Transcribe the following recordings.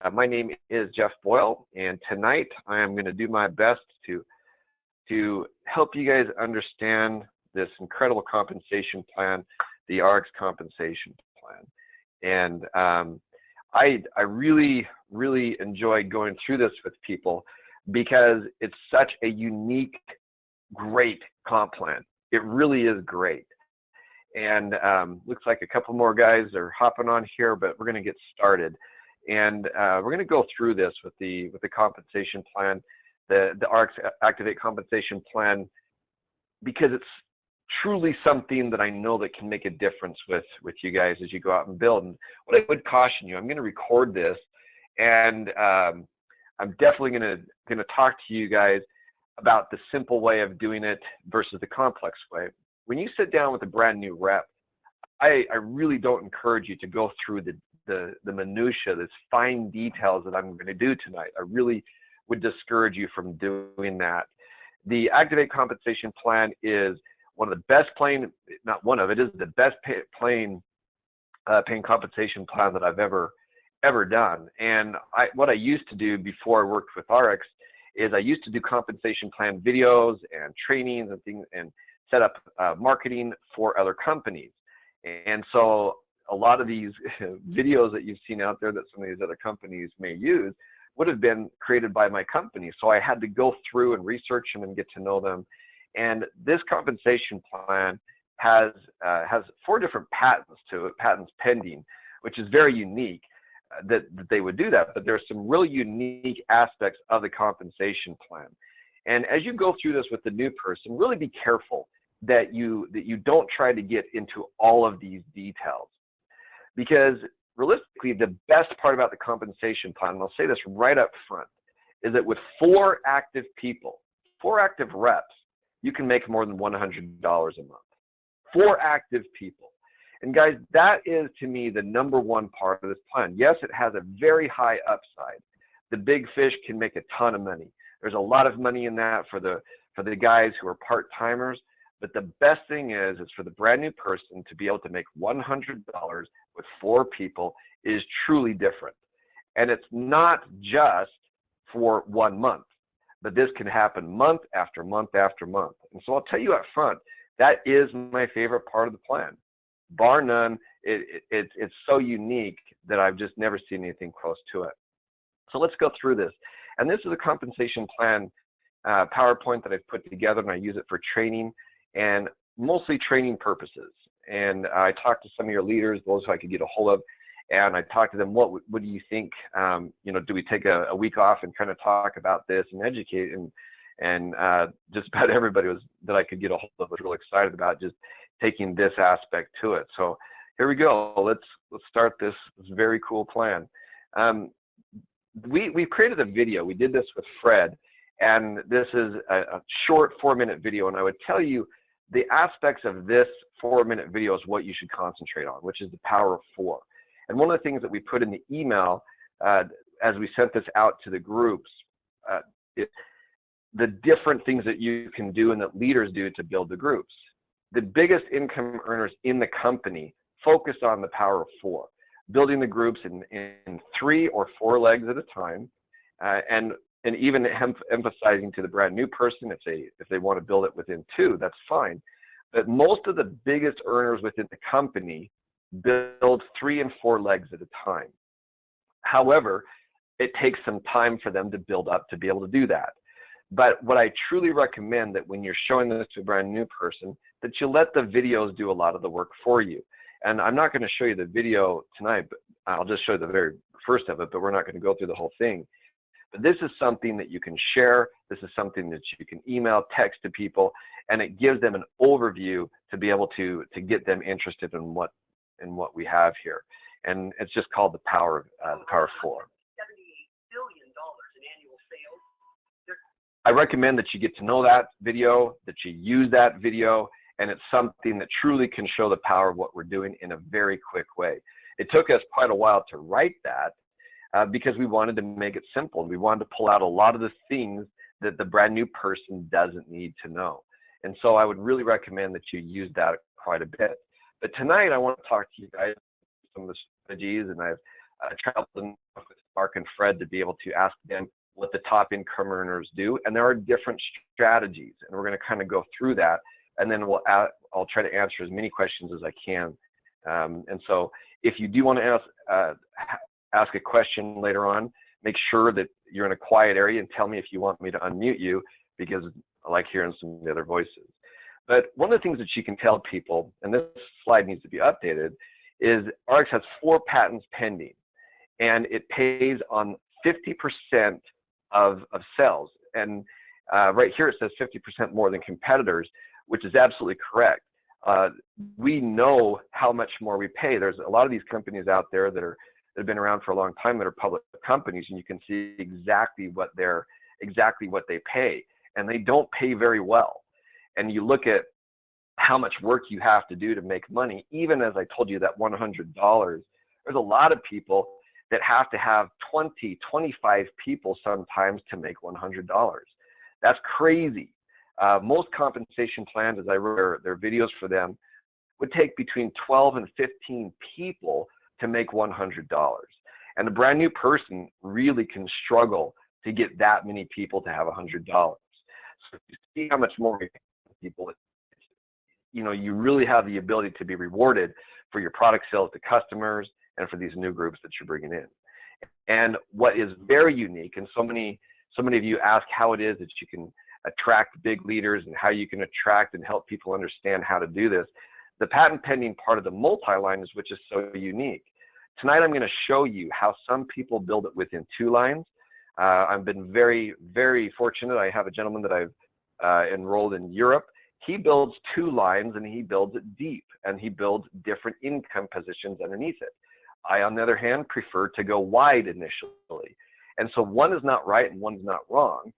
My name is Jeff Boyle, and tonight I am going to do my best to help you guys understand this incredible compensation plan, the Ariix Compensation Plan. And I really enjoy going through this with people because it's such a unique, great comp plan. It really is great. And looks like a couple more guys are hopping on here, but we're going to get started. And we're going to go through this with the compensation plan, the Ariix Activ8 Compensation Plan, because it's truly something that I know that can make a difference with you guys as you go out and build. And what I would caution you, I'm going to record this, and I'm definitely going to talk to you guys about the simple way of doing it versus the complex way. When you sit down with a brand new rep, I really don't encourage you to go through the minutia, this fine details that I'm going to do tonight. I really would discourage you from doing that. The Activ8 Compensation Plan is one of the best paying, not one of, it is the best paying compensation plan that I've ever done. And what I used to do before I worked with Ariix is I used to do compensation plan videos and trainings and things and set up marketing for other companies. And so a lot of these videos that you've seen out there that some of these other companies may use would have been created by my company. So I had to go through and research them and get to know them. And this compensation plan has 4 different patents to it, patents pending, which is very unique that they would do that. But there's some really unique aspects of the compensation plan. And as you go through this with the new person, really be careful that you don't try to get into all of these details. Because realistically, the best part about the compensation plan, and I'll say this right up front, is that with 4 active people, 4 active reps, you can make more than $100 a month. 4 active people. And guys, that is to me the #1 part of this plan. Yes, it has a very high upside. The big fish can make a ton of money. There's a lot of money in that for the guys who are part-timers. But the best thing is for the brand new person to be able to make $100 with 4 people is truly different. And it's not just for 1 month, but this can happen month after month after month. And so I'll tell you up front, that is my favorite part of the plan. Bar none, it's so unique that I've just never seen anything close to it. So let's go through this. And this is a compensation plan PowerPoint that I've put together, and I use it for training and mostly training purposes. And I talked to some of your leaders, those who I could get a hold of, and I talked to them, what do you think, do we take a week off and kind of talk about this and educate? And just about everybody that I could get a hold of was really excited about just taking this aspect to it. So here we go. Let's start this very cool plan. We created a video. We did this with Fred, and this is a short 4-minute video. And I would tell you the aspects of this 4-minute video is what you should concentrate on, which is the power of 4. And one of the things that we put in the email as we sent this out to the groups, the different things that you can do and that leaders do to build the groups. The biggest income earners in the company focus on the power of 4, building the groups in 3 or 4 legs at a time, and even emphasizing to the brand new person, if they want to build it within 2, that's fine. But most of the biggest earners within the company build 3 and 4 legs at a time. However, it takes some time for them to build up to be able to do that. But what I truly recommend that when you're showing this to a brand new person, that you let the videos do a lot of the work for you. And I'm not going to show you the video tonight, but I'll just show you the very first of it, but we're not going to go through the whole thing. But this is something that you can share. This is something that you can email, text to people, and it gives them an overview to be able to get them interested in what we have here. And it's just called the power of 4. $78 billion in annual sales. I recommend that you get to know that video, that you use that video, and it's something that truly can show the power of what we're doing in a very quick way. It took us quite a while to write that because we wanted to make it simple. We wanted to pull out a lot of the things that the brand new person doesn't need to know. And so I would really recommend that you use that quite a bit. But tonight I want to talk to you guys some of the strategies, and I've traveled with Mark and Fred to be able to ask them what the top income earners do, and there are different strategies, and we're going to kind of go through that, and then I'll try to answer as many questions as I can. And so if you do want to ask a question later on, make sure that you're in a quiet area and tell me if you want me to unmute you, because I like hearing some of the other voices. But one of the things that you can tell people, and this slide needs to be updated, is Ariix has 4 patents pending, and it pays on 50% of sales. And right here it says 50% more than competitors, which is absolutely correct. We know how much more we pay. There's a lot of these companies out there that have been around for a long time that are public companies, and you can see exactly what they pay, and they don't pay very well. And you look at how much work you have to do to make money. Even as I told you that $100, there's a lot of people that have to have 20, 25 people sometimes to make $100. That's crazy. Most compensation plans, as I wrote their videos for them, would take between 12 and 15 people to make $100. And a brand new person really can struggle to get that many people to have $100. So you see how much more people, you really have the ability to be rewarded for your product sales to customers and for these new groups that you're bringing in. And what is very unique, and so many of you ask how it is that you can attract big leaders and how you can attract and help people understand how to do this. The patent pending part of the multi-line is which is so unique. Tonight I'm going to show you how some people build it within 2 lines. I've been very, very fortunate. I have a gentleman that I've enrolled in Europe. He builds 2 lines, and he builds it deep, and he builds different income positions underneath it. I, on the other hand, prefer to go wide initially. And so one is not right and one's not wrong,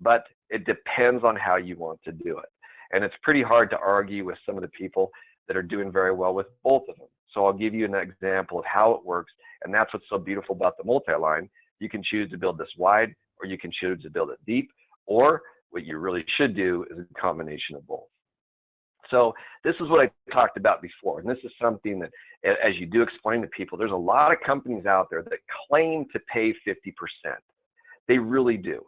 but it depends on how you want to do it. And it's pretty hard to argue with some of the people that are doing very well with both of them. So I'll give you an example of how it works, and that's what's so beautiful about the multi-line. You can choose to build this wide, or you can choose to build it deep, or what you really should do is a combination of both. So this is what I talked about before, and this is something that, as you do explain to people, there's a lot of companies out there that claim to pay 50%. They really do.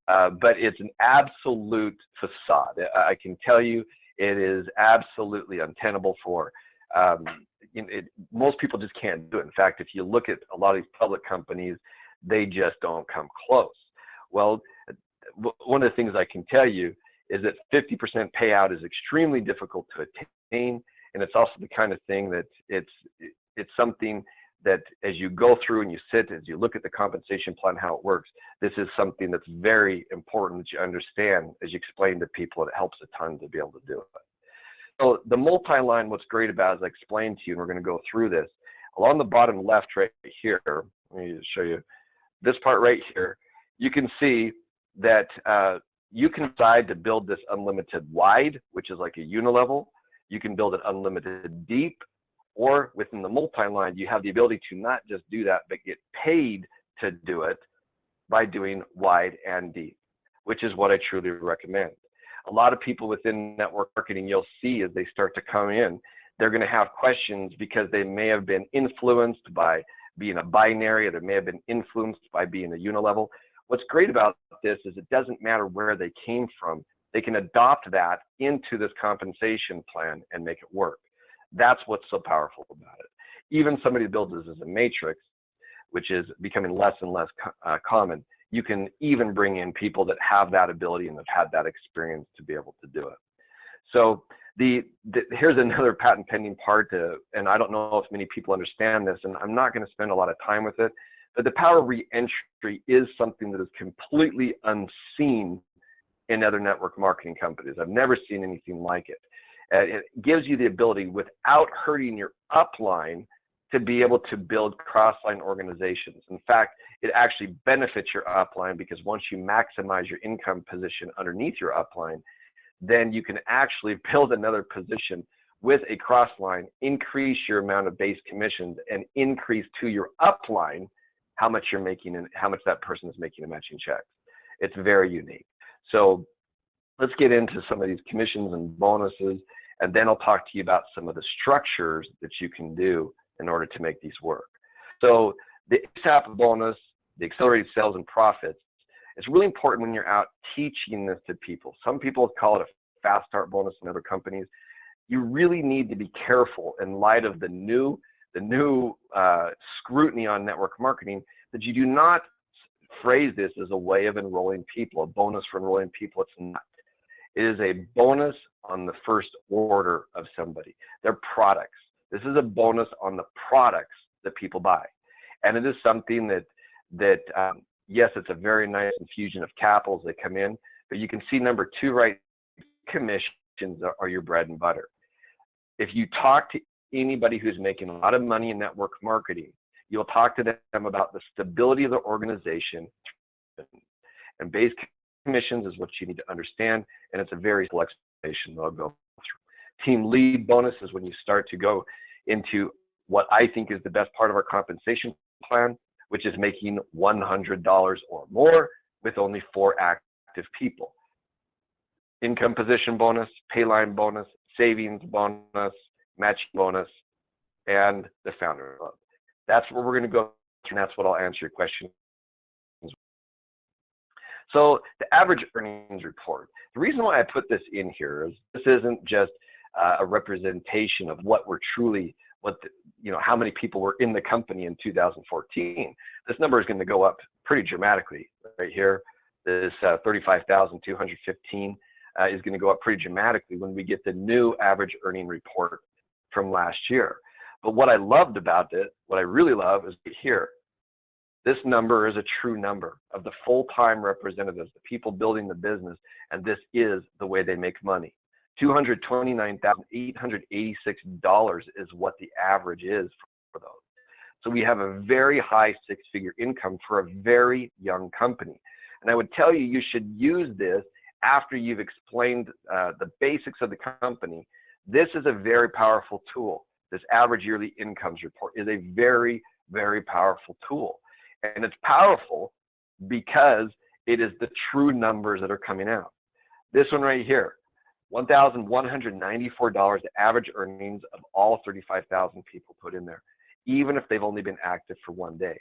But it's an absolute facade. I can tell you it is absolutely untenable for, most people just can't do it. In fact, if you look at a lot of these public companies, they just don't come close. Well, one of the things I can tell you is that 50% payout is extremely difficult to attain, and it's also the kind of thing that it's something that as you go through and you sit, as you look at the compensation plan, how it works, this is something that's very important that you understand as you explain to people. It helps a ton to be able to do it. So the multi-line, what's great about it, as I explained to you, and we're going to go through this, along the bottom left right here, let me just show you this part right here, you can see that you can decide to build this unlimited wide, which is like a unilevel. You can build it unlimited deep, or within the multi-line, you have the ability to not just do that, but get paid to do it by doing wide and deep, which is what I truly recommend. A lot of people within network marketing, you'll see as they start to come in, they're going to have questions because they may have been influenced by being a binary, or they may have been influenced by being a unilevel. What's great about this is it doesn't matter where they came from. They can adopt that into this compensation plan and make it work. That's what's so powerful about it. Even somebody who builds this as a matrix, which is becoming less and less common, you can even bring in people that have that ability and have had that experience to be able to do it. So here's another patent pending part, and I don't know if many people understand this, and I'm not going to spend a lot of time with it, but the power of re-entry is something that is completely unseen in other network marketing companies. I've never seen anything like it. It gives you the ability, without hurting your upline, to be able to build cross-line organizations. In fact, it actually benefits your upline, because once you maximize your income position underneath your upline, then you can actually build another position with a cross-line, increase your amount of base commissions, and increase to your upline how much you're making and how much that person is making in matching checks. It's very unique. So let's get into some of these commissions and bonuses, and then I'll talk to you about some of the structures that you can do in order to make these work. So The ASAP bonus, the accelerated sales and profits, it's really important when you're out teaching this to people. Some people call it a fast start bonus in other companies. You really need to be careful in light of the new scrutiny on network marketing that you do not phrase this as a way of enrolling people, a bonus for enrolling people. It's not. It is a bonus on the first order of somebody, their products. This is a bonus on the products that people buy. And it is something that yes, it's a very nice infusion of capital as they come in, but you can see number 2, right? Commissions are your bread and butter. If you talk to anybody who's making a lot of money in network marketing, you'll talk to them about the stability of the organization, and base commissions is what you need to understand, and it's a very simple explanation that I'll go through. Team lead bonus is when you start to go into what I think is the best part of our compensation plan, which is making $100 or more with only 4 active people. Income position bonus, pay line bonus, savings bonus, matching bonus, and the founder club. That's where we're going to go, and that's what I'll answer your question. So the average earnings report. The reason why I put this in here is this isn't just a representation of what we're truly, how many people were in the company in 2014. This number is going to go up pretty dramatically right here. This 35,215 is going to go up pretty dramatically when we get the new average earning report from last year. But what I loved about it, what I really love is here. This number is a true number of the full-time representatives, the people building the business, and this is the way they make money. $229,886 is what the average is for those. So we have a very high 6-figure income for a very young company. And I would tell you, you should use this after you've explained the basics of the company. This is a very powerful tool. This average yearly incomes report is a very, very powerful tool. And it's powerful because it is the true numbers that are coming out. This one right here, $1,194, the average earnings of all 35,000 people put in there, even if they've only been active for 1 day.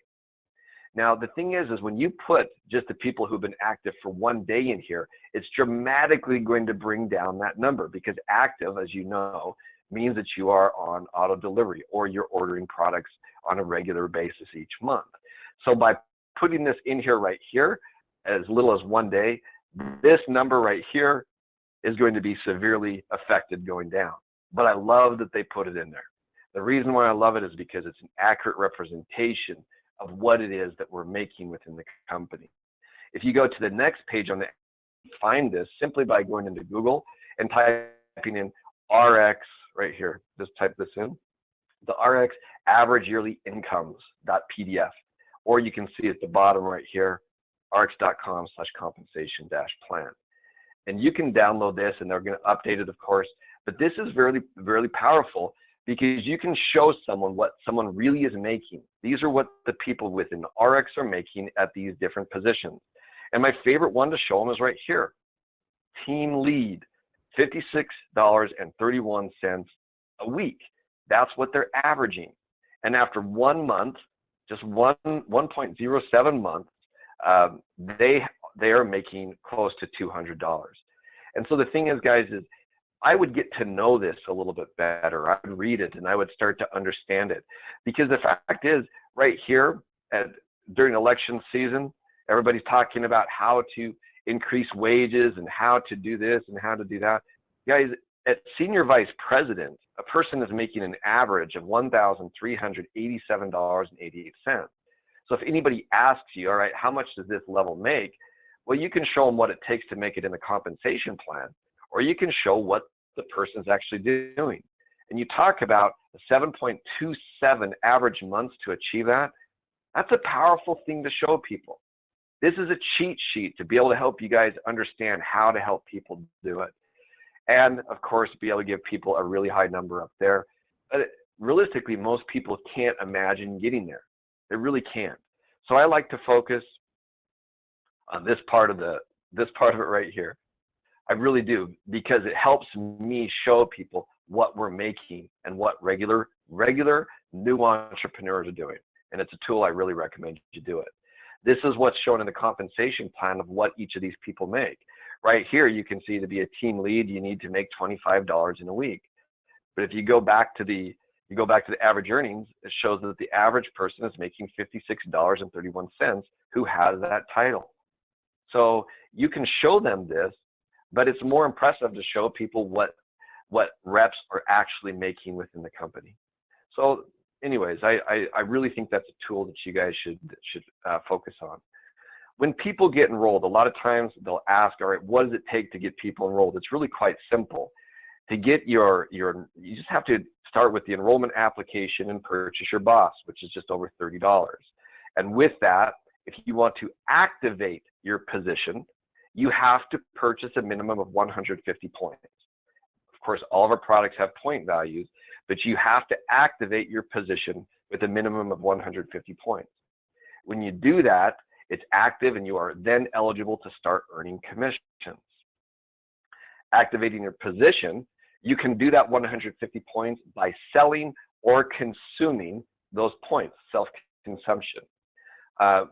Now, the thing is when you put just the people who've been active for 1 day in here, it's dramatically going to bring down that number, because active, as you know, means that you are on auto delivery or you're ordering products on a regular basis each month. So by putting this in here right here, as little as 1 day, this number right here is going to be severely affected going down. But I love that they put it in there. The reason why I love it is because it's an accurate representation of what it is that we're making within the company. If you go to the next page on the, find this simply by going into Google and typing in RX right here. Just type this in, the RX average yearly incomes.pdf. Or you can see at the bottom right here, ariix.com/compensation-plan. And you can download this, and they're going to update it, of course. But this is very, very powerful because you can show someone what someone really is making. These are what the people within RX are making at these different positions. And my favorite one to show them is right here. Team lead, $56.31 a week. That's what they're averaging. And after 1 month, just 1.07 months, they are making close to $200. And so the thing is, guys, is I would get to know this a little bit better. I would read it and I would start to understand it, because the fact is right here during election season, everybody's talking about how to increase wages and how to do this and how to do that. Guys, at senior vice president, a person is making an average of $1,387.88. So if anybody asks you, all right, how much does this level make? Well, you can show them what it takes to make it in the compensation plan, or you can show what the person's actually doing. And you talk about a 7.27 average months to achieve that. That's a powerful thing to show people. This is a cheat sheet to be able to help you guys understand how to help people do it. And of course, be able to give people a really high number up there. But realistically, most people can't imagine getting there. They really can't. So I like to focus on this part of it right here. I really do, because it helps me show people what we're making and what regular new entrepreneurs are doing. and it's a tool I really recommend you do it. This is what's shown in the compensation plan of what each of these people make. Right here, you can see to be a team lead, you need to make $25 in a week. But if you go back to the average earnings, it shows that the average person is making $56.31 who has that title. So you can show them this, but it's more impressive to show people what reps are actually making within the company. So anyways, I really think that's a tool that you guys should focus on. When people get enrolled, a lot of times they'll ask, all right, what does it take to get people enrolled? It's really quite simple. To get you just have to start with the enrollment application and purchase your BOSS, which is just over $30. And with that, if you want to activate your position, you have to purchase a minimum of 150 points. Of course, all of our products have point values, but you have to activate your position with a minimum of 150 points. When you do that, it's active and you are then eligible to start earning commissions. Activating your position, you can do that 150 points by selling or consuming those points, self-consumption. I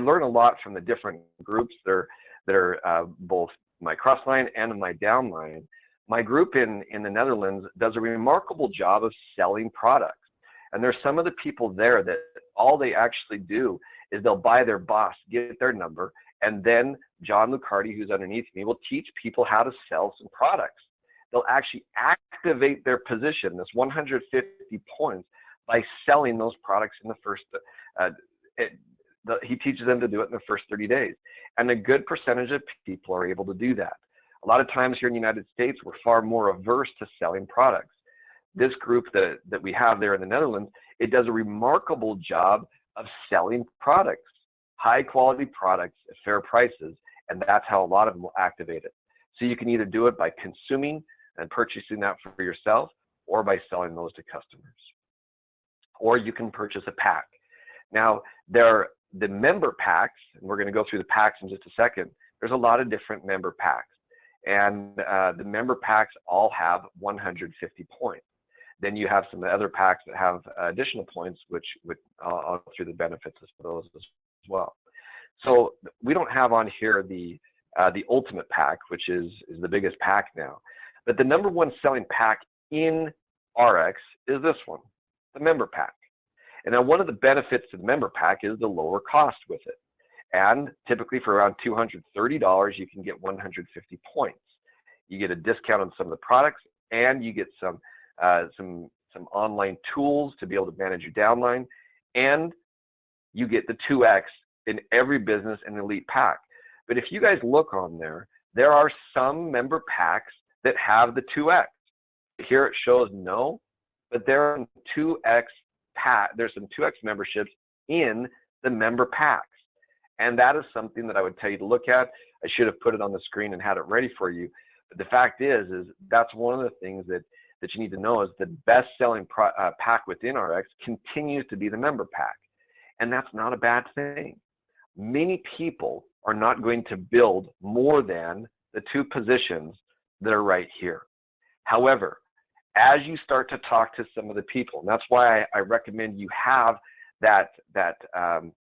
learn a lot from the different groups that are both my crossline and my downline. My group in the Netherlands does a remarkable job of selling products. And there's some of the people there that all they actually do is they'll buy their BOSS, get their number, and then John Lucardi, who's underneath me, will teach people how to sell some products. They'll actually activate their position, this 150 points, by selling those products in the first, he teaches them to do it in the first 30 days. And a good percentage of people are able to do that. A lot of times here in the United States, we're far more averse to selling products. This group that we have there in the Netherlands, it does a remarkable job of selling products, high quality products at fair prices, and that's how a lot of them will activate it. So you can either do it by consuming and purchasing that for yourself, or by selling those to customers. Or you can purchase a pack. Now, the member packs, and we're going to go through the packs in just a second, there's a lot of different member packs. And the member packs all have 150 points. Then you have some other packs that have additional points, which I'll go through the benefits of those as well. So we don't have on here the ultimate pack, which is the biggest pack now. But the number one selling pack in Ariix is this one, the member pack. And now one of the benefits to the member pack is the lower cost with it. And typically for around $230, you can get 150 points. You get a discount on some of the products, and you get some online tools to be able to manage your downline, and you get the 2X in every business and elite pack. But if you guys look on there, there are some member packs that have the 2X. Here it shows no, but there are 2X there's some 2X memberships in the member packs. And that is something that I would tell you to look at. I should have put it on the screen and had it ready for you. But the fact is that's one of the things that you need to know is the best-selling pack within Ariix continues to be the member pack. And that's not a bad thing. Many people are not going to build more than the two positions that are right here. However, as you start to talk to some of the people, and that's why I recommend you have that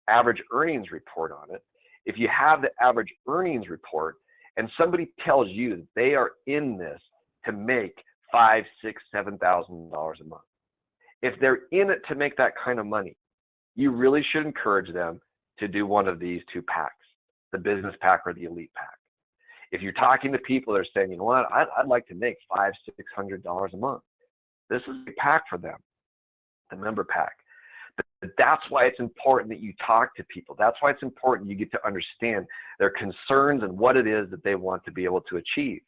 average earnings report on it. If you have the average earnings report and somebody tells you that they are in this to make $5,000, $6,000, $7,000 a month, if they're in it to make that kind of money, you really should encourage them to do one of these two packs, the business pack or the elite pack. If you're talking to people that are saying, you know what, I'd like to make $500, $600 a month, this is a pack for them, the member pack. But that's why it's important that you talk to people. That's why it's important you get to understand their concerns and what it is that they want to be able to achieve.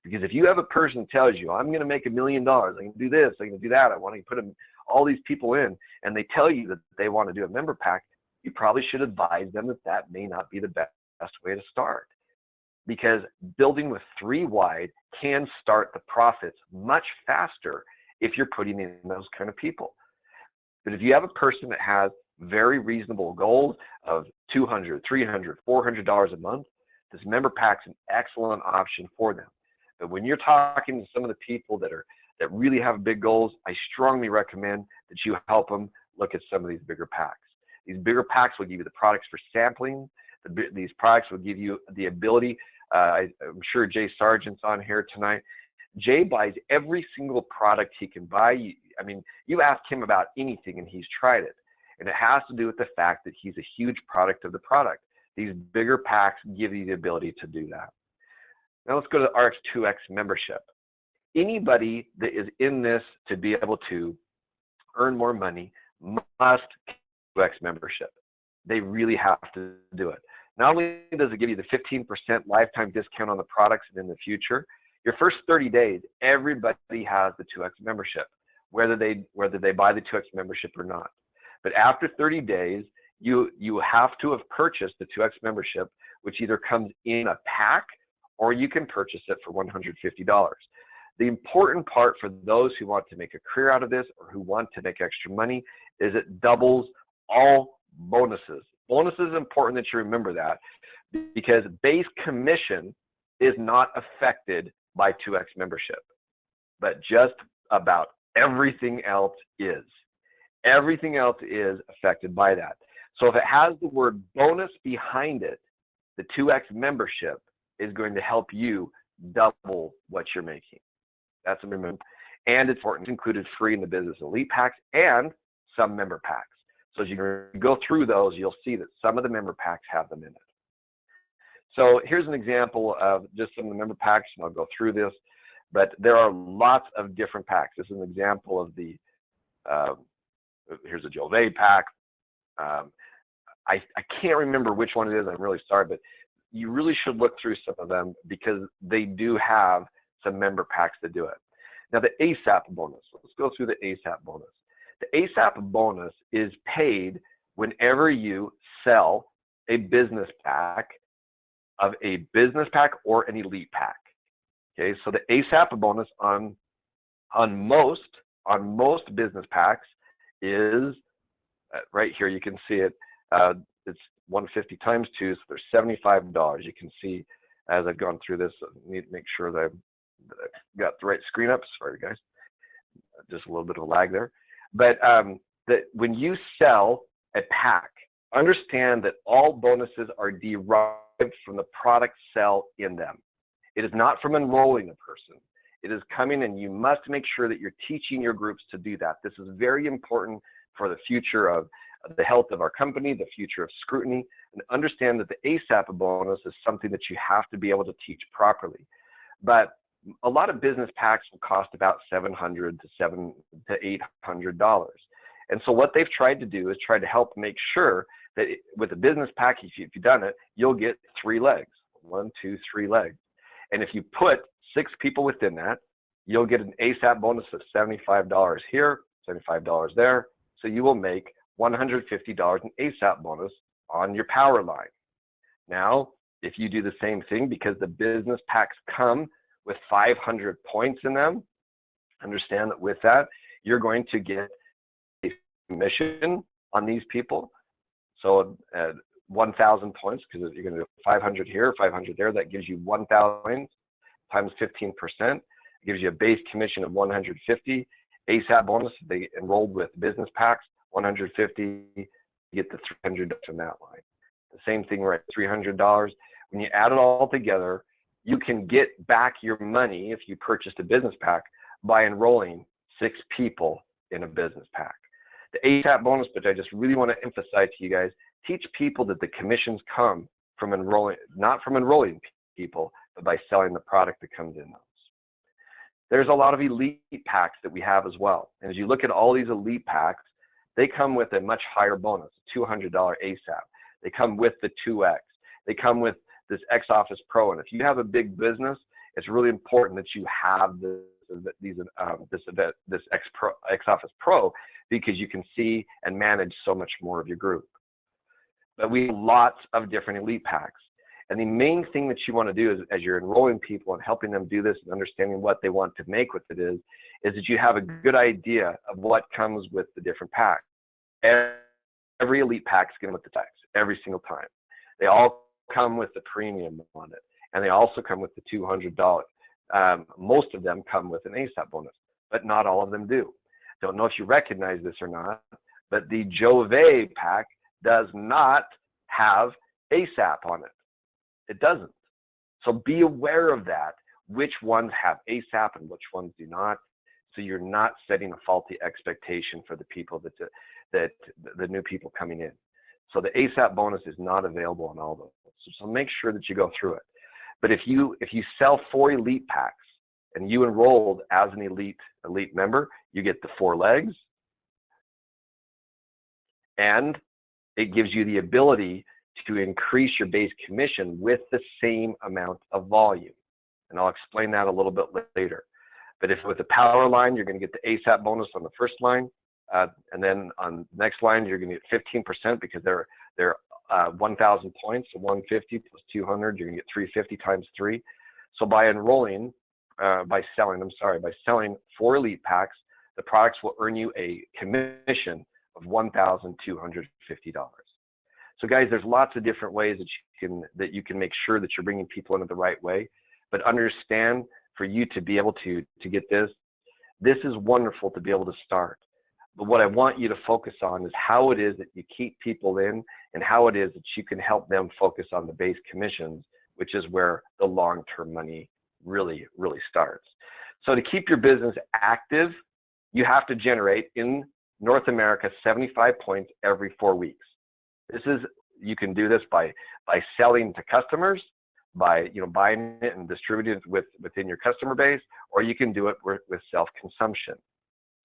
Because if you have a person that tells you, I'm going to make $1 million, I can do this, I can do that, I want to put all these people in, and they tell you that they want to do a member pack, you probably should advise them that that may not be the best way to start. Because building with 3 wide can start the profits much faster if you're putting in those kind of people. But if you have a person that has very reasonable goals of $200, $300, $400 a month, this member pack's an excellent option for them. But when you're talking to some of the people that really have big goals, I strongly recommend that you help them look at some of these bigger packs. These bigger packs will give you the products for sampling. These products will give you the ability. I'm sure Jay Sargent's on here tonight. Jay buys every single product he can buy. I mean, you ask him about anything and he's tried it. And it has to do with the fact that he's a huge product of the product. These bigger packs give you the ability to do that. Now let's go to the Ariix membership. Anybody that is in this to be able to earn more money must get membership. They really have to do it. Not only does it give you the 15% lifetime discount on the products and in the future, your first 30 days, everybody has the 2X membership, whether they buy the 2X membership or not. But after 30 days, you have to have purchased the 2X membership, which either comes in a pack or you can purchase it for $150. The important part for those who want to make a career out of this or who want to make extra money is it doubles all bonuses. Bonuses is important that you remember that, because base commission is not affected by 2X membership, but just about everything else is. Everything else is affected by that. So if it has the word bonus behind it, the 2X membership is going to help you double what you're making. That's a remember. And it's important. It's included free in the business elite packs and some member packs. So as you go through those, you'll see that some of the member packs have them in it. So here's an example of just some of the member packs, and I'll go through this, but there are lots of different packs. This is an example of the, here's a Jove pack. I can't remember which one it is, I'm really sorry, but you really should look through some of them because they do have some member packs that do it. Now the ASAP bonus, let's go through the ASAP bonus. The ASAP bonus is paid whenever you sell a business pack of a business pack or an elite pack. Okay, so the ASAP bonus on most business packs is right here. You can see it. It's 150 times 2, so there's $75. You can see as I've gone through this. I need to make sure that I've got the right screen up. Sorry, guys, just a little bit of a lag there. But when you sell a pack, understand that all bonuses are derived from the product sell in them. It is not from enrolling a person. It is coming, and you must make sure that you're teaching your groups to do that. This is very important for the future of the health of our company, the future of scrutiny, and understand that the ASAP bonus is something that you have to be able to teach properly. But a lot of business packs will cost about $700 to $800. And so what they've tried to do is try to help make sure that with a business pack, if you've done it, you'll get 3 legs, 1, 2, 3 legs. And if you put 6 people within that, you'll get an ASAP bonus of $75 here, $75 there. So you will make $150 in ASAP bonus on your power line. Now, if you do the same thing, because the business packs come with 500 points in them, understand that with that, you're going to get a commission on these people. So 1,000 points, because you're going to do 500 here, 500 there, that gives you 1,000 points times 15%. It gives you a base commission of 150. ASAP bonus, if they enrolled with business packs, 150, you get the 300 from that line. The same thing, right? $300. When you add it all together, you can get back your money if you purchased a business pack by enrolling 6 people in a business pack. The ASAP bonus, which I just really want to emphasize to you guys, teach people that the commissions come from enrolling, not from enrolling people, but by selling the product that comes in those. There's a lot of elite packs that we have as well. And as you look at all these elite packs, they come with a much higher bonus, $200 ASAP. They come with the 2X. They come with this X Office Pro. And if you have a big business, it's really important that you have this X Office Pro, because you can see and manage so much more of your group. But we have lots of different elite packs. And the main thing that you want to do is, as you're enrolling people and helping them do this and understanding what they want to make with it is that you have a good idea of what comes with the different packs. Every elite pack is going with the tax every single time. They all come with the premium on it, and they also come with the $200. Most of them come with an ASAP bonus, but not all of them do. Don't know if you recognize this or not, but the Jove pack does not have ASAP on it. It doesn't. So be aware of that, which ones have ASAP and which ones do not, so you're not setting a faulty expectation for the people that the new people coming in. So the ASAP bonus is not available on all those. So make sure that you go through it. But if you sell 4 elite packs and you enrolled as an elite member, you get the 4 legs, and it gives you the ability to increase your base commission with the same amount of volume. And I'll explain that a little bit later. But if with the power line, you're going to get the ASAP bonus on the first line, and then on the next line, you're going to get 15% because they're 1,000 points, so 150 plus 200, you're going to get 350 times 3. So by selling 4 elite packs, the products will earn you a commission of $1,250. So guys, there's lots of different ways that you can make sure that you're bringing people into the right way. But understand, for you to be able to get this is wonderful to be able to start. But what I want you to focus on is how it is that you keep people in, and how it is that you can help them focus on the base commissions, which is where the long-term money really, really starts. So to keep your business active, you have to generate in North America 75 points every 4 weeks. You can do this by selling to customers, by buying it and distributing it within your customer base, or you can do it with self-consumption.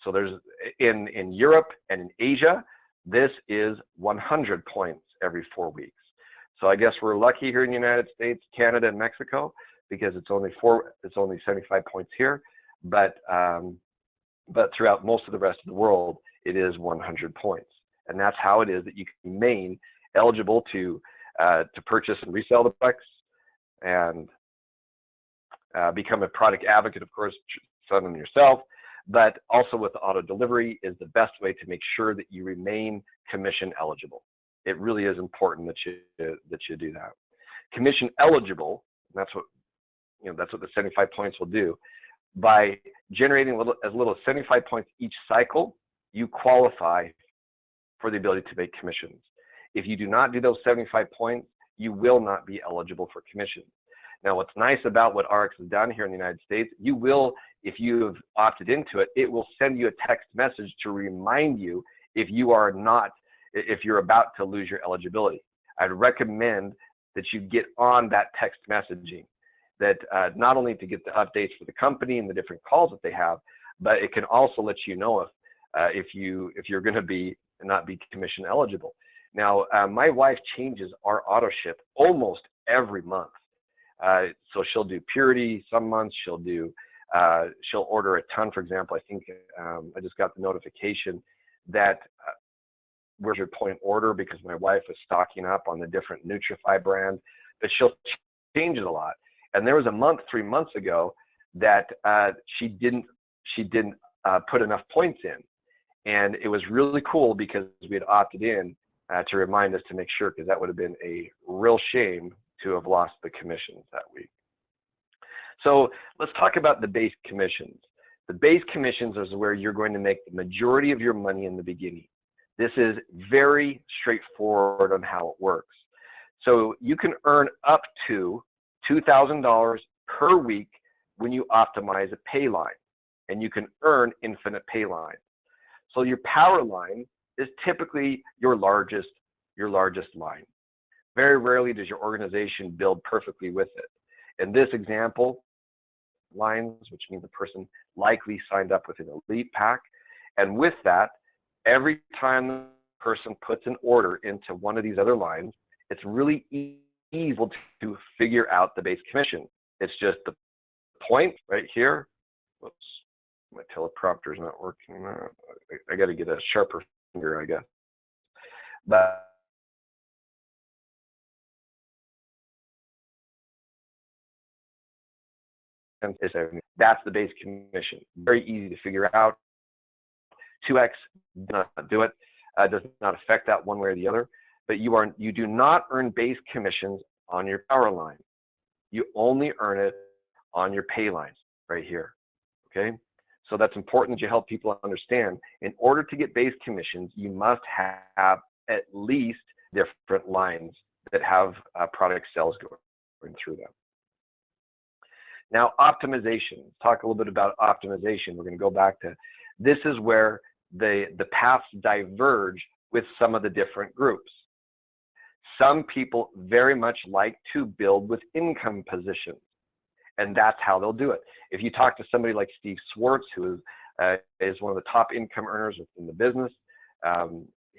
So there's in Europe and in Asia, this is 100 points every 4 weeks. So I guess we're lucky here in the United States, Canada, and Mexico, because it's only 75 points here, but throughout most of the rest of the world, it is 100 points. And that's how it is that you can remain eligible to purchase and resell the products, and become a product advocate, of course, sell them yourself, but also with auto delivery is the best way to make sure that you remain commission eligible. It really is important that you do that. Commission eligible, that's what the 75 points will do. By generating as little as 75 points each cycle, you qualify for the ability to make commissions. If you do not do those 75 points, you will not be eligible for commissions. Now, what's nice about what Ariix has done here in the United States, you will, if you have opted into it, it will send you a text message to remind you if you're about to lose your eligibility. I'd recommend that you get on that text messaging, that not only to get the updates for the company and the different calls that they have, but it can also let you know if you're going to not be commission eligible. Now, my wife changes our auto ship almost every month. So she'll do purity some months. She'll order a ton. For example, I think I just got the notification that where's your point order, because my wife was stocking up on the different Nutrify brand, but she'll change it a lot. And there was a month, 3 months ago, that she didn't put enough points in, and it was really cool because we had opted in to remind us to make sure, because that would have been a real shame to have lost the commissions that week. So let's talk about the base commissions. The base commissions is where you're going to make the majority of your money in the beginning. This is very straightforward on how it works. So you can earn up to $2,000 per week when you optimize a pay line, and you can earn infinite pay lines. So your power line is typically your largest line. Very rarely does your organization build perfectly with it. In this example, lines, which means the person likely signed up with an elite pack, and with that, every time the person puts an order into one of these other lines, it's really easy to figure out the base commission. It's just the point right here. Whoops, my teleprompter is not working. I got to get a sharper finger, I guess. But that's the base commission. Very easy to figure out. 2x does not do it. Does not affect that one way or the other. But you do not earn base commissions on your power line. You only earn it on your pay lines right here. Okay. So that's important that you help people understand. In order to get base commissions, you must have at least different lines that have product sales going through them. Now, optimization. Let's talk a little bit about optimization. We're going to go back to, this is where the paths diverge with some of the different groups. Some people very much like to build with income positions, and that's how they'll do it. If you talk to somebody like Steve Swartz, who is one of the top income earners within the business,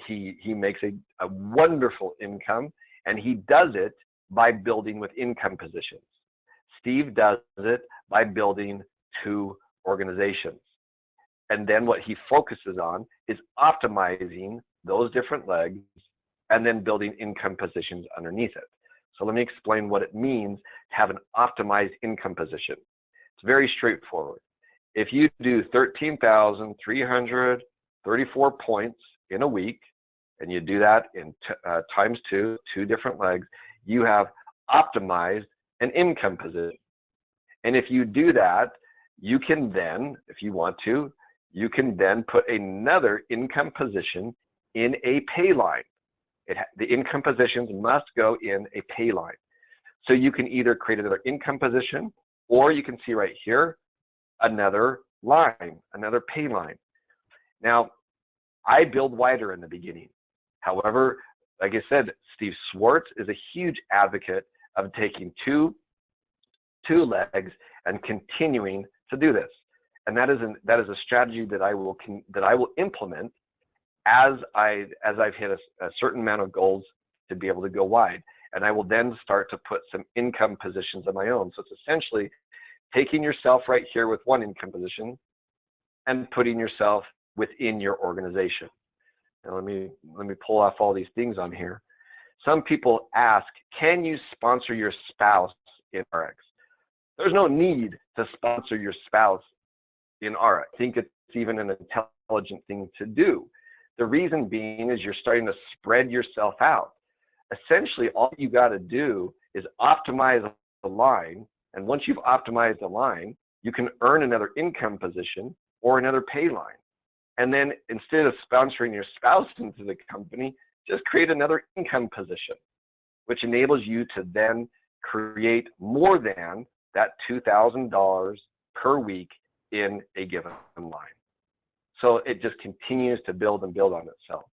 he makes a wonderful income, and he does it by building with income positions. Steve does it by building 2 organizations. And then what he focuses on is optimizing those different legs and then building income positions underneath it. So let me explain what it means to have an optimized income position. It's very straightforward. If you do 13,334 points in a week, and you do that in times 2 different legs, you have optimized an income position. And if you do that, you can then, if you want to, you can then put another income position in a pay line. The income positions must go in a pay line. So you can either create another income position, or you can see right here, another line, another pay line. Now, I build wider in the beginning. However, like I said, Steve Swartz is a huge advocate of taking two legs and continuing to do this. And that is a strategy that I will implement as I've hit a certain amount of goals to be able to go wide. And I will then start to put some income positions of my own. So it's essentially taking yourself right here with one income position and putting yourself within your organization. Now let me pull off all these things on here. Some people ask, can you sponsor your spouse in Ariix? There's no need to sponsor your spouse in Ariix. I think it's even an intelligent thing to do. The reason being is you're starting to spread yourself out. Essentially, all you got to do is optimize the line. And once you've optimized the line, you can earn another income position or another pay line. And then instead of sponsoring your spouse into the company, just create another income position, which enables you to then create more than that $2,000 per week in a given line. So it just continues to build and build on itself.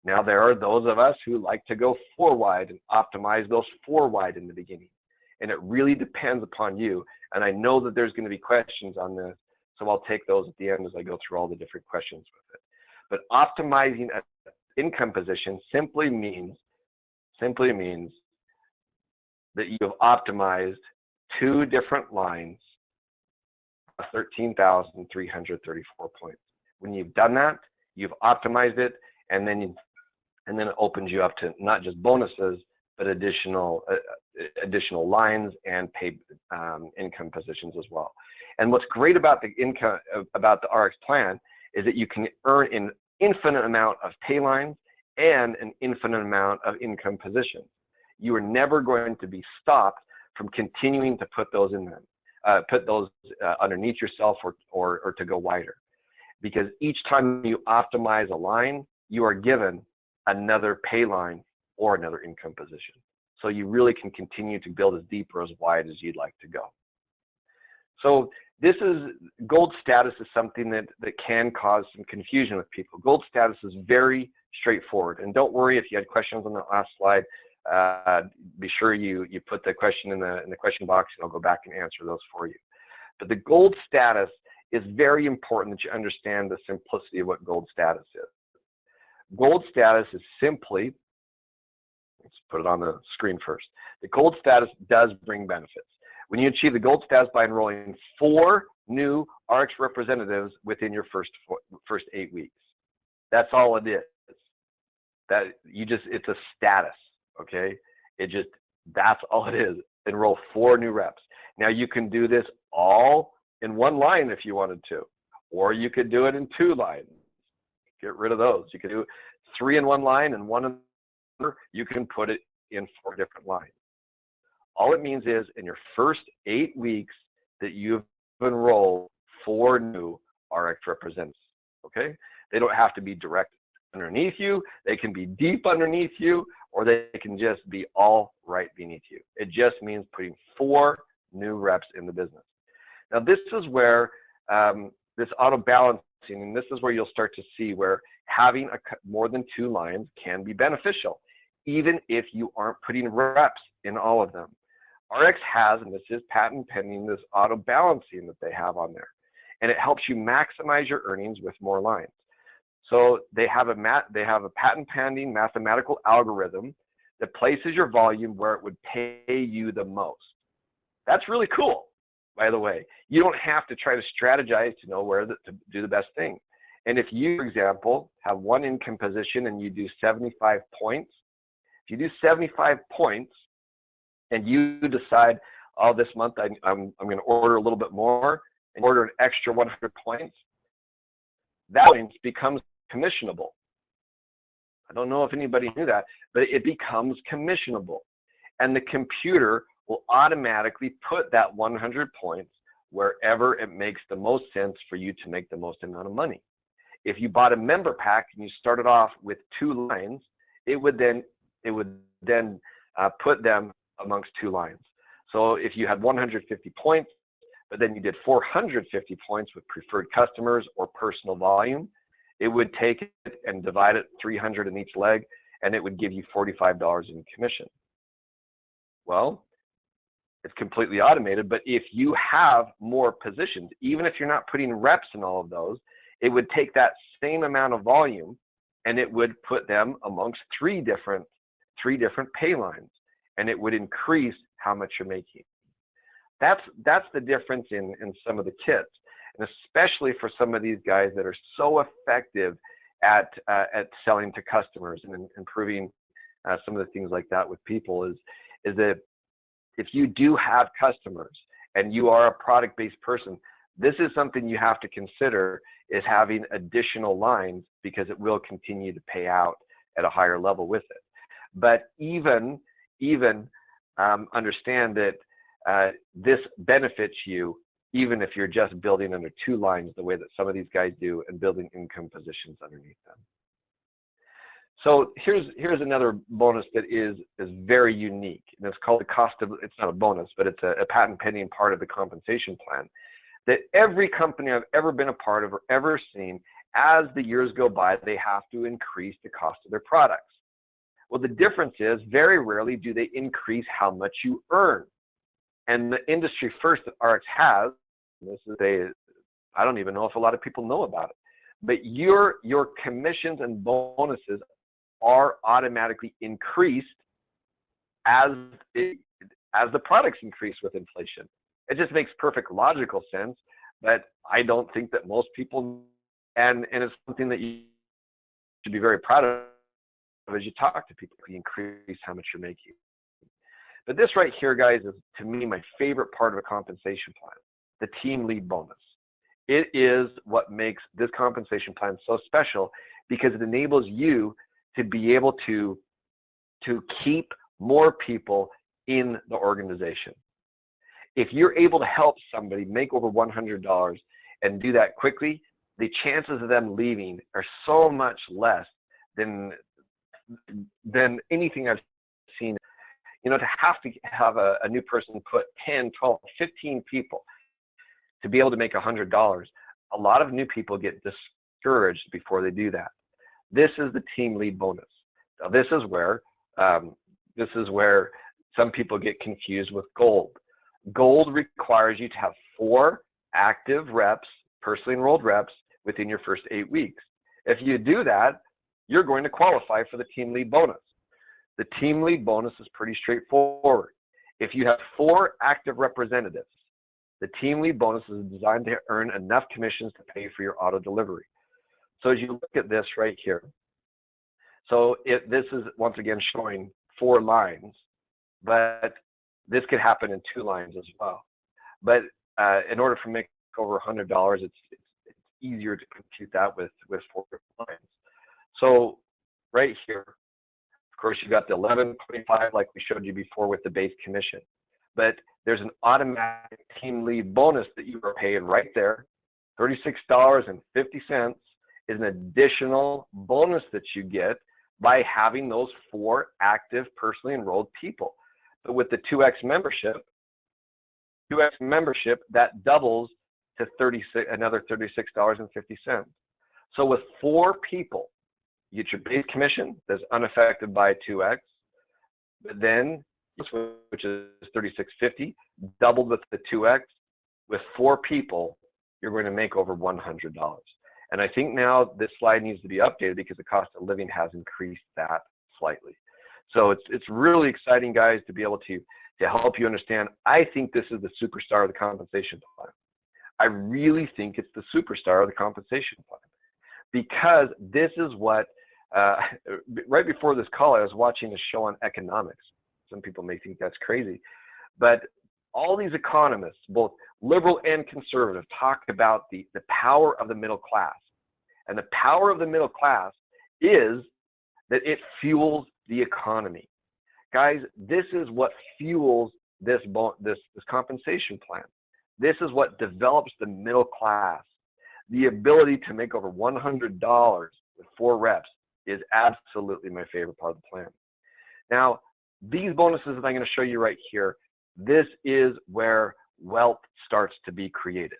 Now, there are those of us who like to go 4 wide and optimize those 4 wide in the beginning. And it really depends upon you. And I know that there's going to be questions on this, so I'll take those at the end as I go through all the different questions with it. But optimizing an income position simply means that you have optimized 2 different lines of 13,334 points. When you've done that, you've optimized it, and then it opens you up to not just bonuses, but additional lines and paid income positions as well. And what's great about the Ariix plan is that you can earn an infinite amount of pay lines and an infinite amount of income positions. You are never going to be stopped from continuing to put those in them, underneath yourself or to go wider. Because each time you optimize a line, you are given another pay line or another income position. So you really can continue to build as deep or as wide as you'd like to go. So this is, gold status is something that can cause some confusion with people. Gold status is very straightforward. And don't worry if you had questions on that last slide. Be sure you put the question in the question box, and I'll go back and answer those for you. But the gold status is very important that you understand the simplicity of what gold status is. Gold status is simply, let's put it on the screen first. The gold status does bring benefits. When you achieve the gold status by enrolling 4 new Ariix representatives within your first 8 weeks. That's all it is. It's a status, okay? That's all it is. Enroll 4 new reps. Now you can do this all in 1 line if you wanted to, or you could do it in 2 lines. Get rid of those. You could do 3 in 1 line and 1 in another. You can put it in 4 different lines. All it means is in your first 8 weeks that you've enrolled 4 new RX representatives, okay? They don't have to be direct underneath you. They can be deep underneath you, or they can just be all right beneath you. It just means putting 4 new reps in the business. Now, this is where this auto balancing, and this is where you'll start to see where having more than 2 lines can be beneficial, even if you aren't putting reps in all of them. RX has, and this is patent pending, this auto balancing that they have on there, and it helps you maximize your earnings with more lines. So they have a patent pending mathematical algorithm that places your volume where it would pay you the most. That's really cool, by the way. You don't have to try to strategize to know where to do the best thing. And if you, for example, have one income position and you do 75 points, if you do 75 points and you decide, oh, this month I'm going to order a little bit more and order an extra 100 points, that becomes commissionable. I don't know if anybody knew that, but it becomes commissionable. And the computer will automatically put that 100 points wherever it makes the most sense for you to make the most amount of money. If you bought a member pack and you started off with 2 lines, it would then put them amongst 2 lines. So if you had 150 points, but then you did 450 points with preferred customers or personal volume, it would take it and divide it 300 in each leg, and it would give you $45 in commission. Well, it's completely automated, but if you have more positions, even if you're not putting reps in all of those, it would take that same amount of volume and it would put them amongst 3 different pay lines, and it would increase how much you're making. That's the difference in some of the kits, and especially for some of these guys that are so effective at selling to customers and improving some of the things like that with people is that if you do have customers and you are a product-based person, this is something you have to consider, is having additional lines, because it will continue to pay out at a higher level with it. But even understand that this benefits you even if you're just building under 2 lines the way that some of these guys do and building income positions underneath them. So here's another bonus that is very unique, and it's called the cost of, it's not a bonus, but it's a patent pending part of the compensation plan that every company I've ever been a part of or ever seen, as the years go by, they have to increase the cost of their products. Well, the difference is very rarely do they increase how much you earn. And the industry first that RX has, this is I don't even know if a lot of people know about it, but your commissions and bonuses are automatically increased as the products increase with inflation. It just makes perfect logical sense, but I don't think that most people, and it's something that you should be very proud of as you talk to people, you increase how much you're making. But this right here, guys, is to me my favorite part of a compensation plan, the team lead bonus. It is what makes this compensation plan so special, because it enables you to be able to keep more people in the organization. If you're able to help somebody make over $100 and do that quickly, the chances of them leaving are so much less than anything I've seen. You know, to have a new person put 10, 12, 15 people to be able to make $100, a lot of new people get discouraged before they do that. This is the team lead bonus. Now, this is where some people get confused with gold. Gold requires you to have 4 active reps, personally enrolled reps, within your first 8 weeks. If you do that, you're going to qualify for the team lead bonus. The team lead bonus is pretty straightforward. If you have 4 active representatives, the team lead bonus is designed to earn enough commissions to pay for your auto delivery. So as you look at this right here, so this is once again showing 4 lines, but this could happen in 2 lines as well. But in order to make over $100, it's easier to compute that with 4 lines. So right here, of course, you got the 11.25 like we showed you before with the base commission. But there's an automatic team lead bonus that you are paying right there, $36.50 is an additional bonus that you get by having those 4 active personally enrolled people. But with the 2X membership, that doubles to another $36.50. So with 4 people, you get your base commission that's unaffected by 2X, but then, which is $36.50, doubled with the 2X. With 4 people, you're going to make over $100. And I think now this slide needs to be updated because the cost of living has increased that slightly. So it's really exciting, guys, to be able to help you understand. I think this is the superstar of the compensation plan. I really think it's the superstar of the compensation plan, because this is what, right before this call, I was watching a show on economics. Some people may think that's crazy, but all these economists, both liberal and conservative, talk about the power of the middle class. And the power of the middle class is that it fuels the economy. Guys, this is what fuels this compensation plan. This is what develops the middle class. The ability to make over $100 with 4 reps is absolutely my favorite part of the plan. Now, these bonuses that I'm going to show you right here, this is where wealth starts to be created.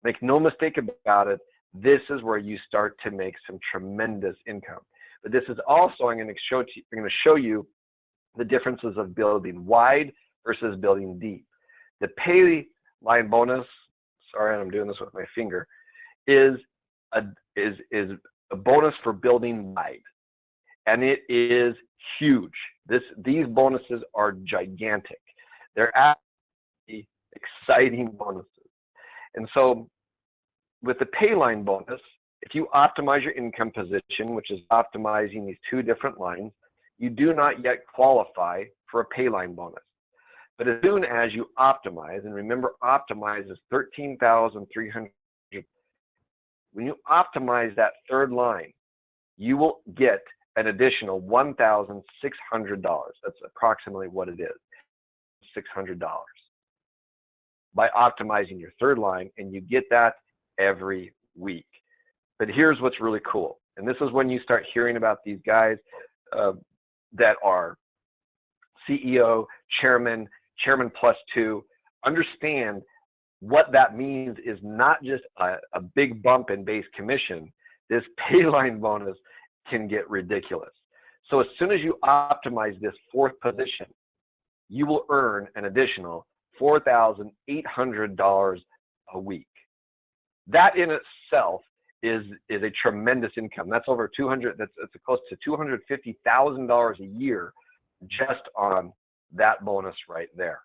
Make no mistake about it, this is where you start to make some tremendous income. But this is also, I'm going to show you the differences of building wide versus building deep. The pay line bonus, sorry, I'm doing this with my finger, is a bonus for building wide. And it is huge. These bonuses are gigantic. They're actually exciting bonuses. And so with the pay line bonus, if you optimize your income position, which is optimizing these 2 different lines, you do not yet qualify for a pay line bonus. But as soon as you optimize, and remember, optimize is $13,300. When you optimize that 3rd line, you will get an additional $1,600. That's approximately what it is, $600, by optimizing your 3rd line, and you get that every week. But here's what's really cool, and this is when you start hearing about these guys that are CEO, chairman +2. Understand what that means is not just a big bump in base commission. This pay line bonus can get ridiculous. So as soon as you optimize this 4th position, you will earn an additional $4,800 a week. That in itself is a tremendous income. That's over that's close to $250,000 a year just on that bonus right there.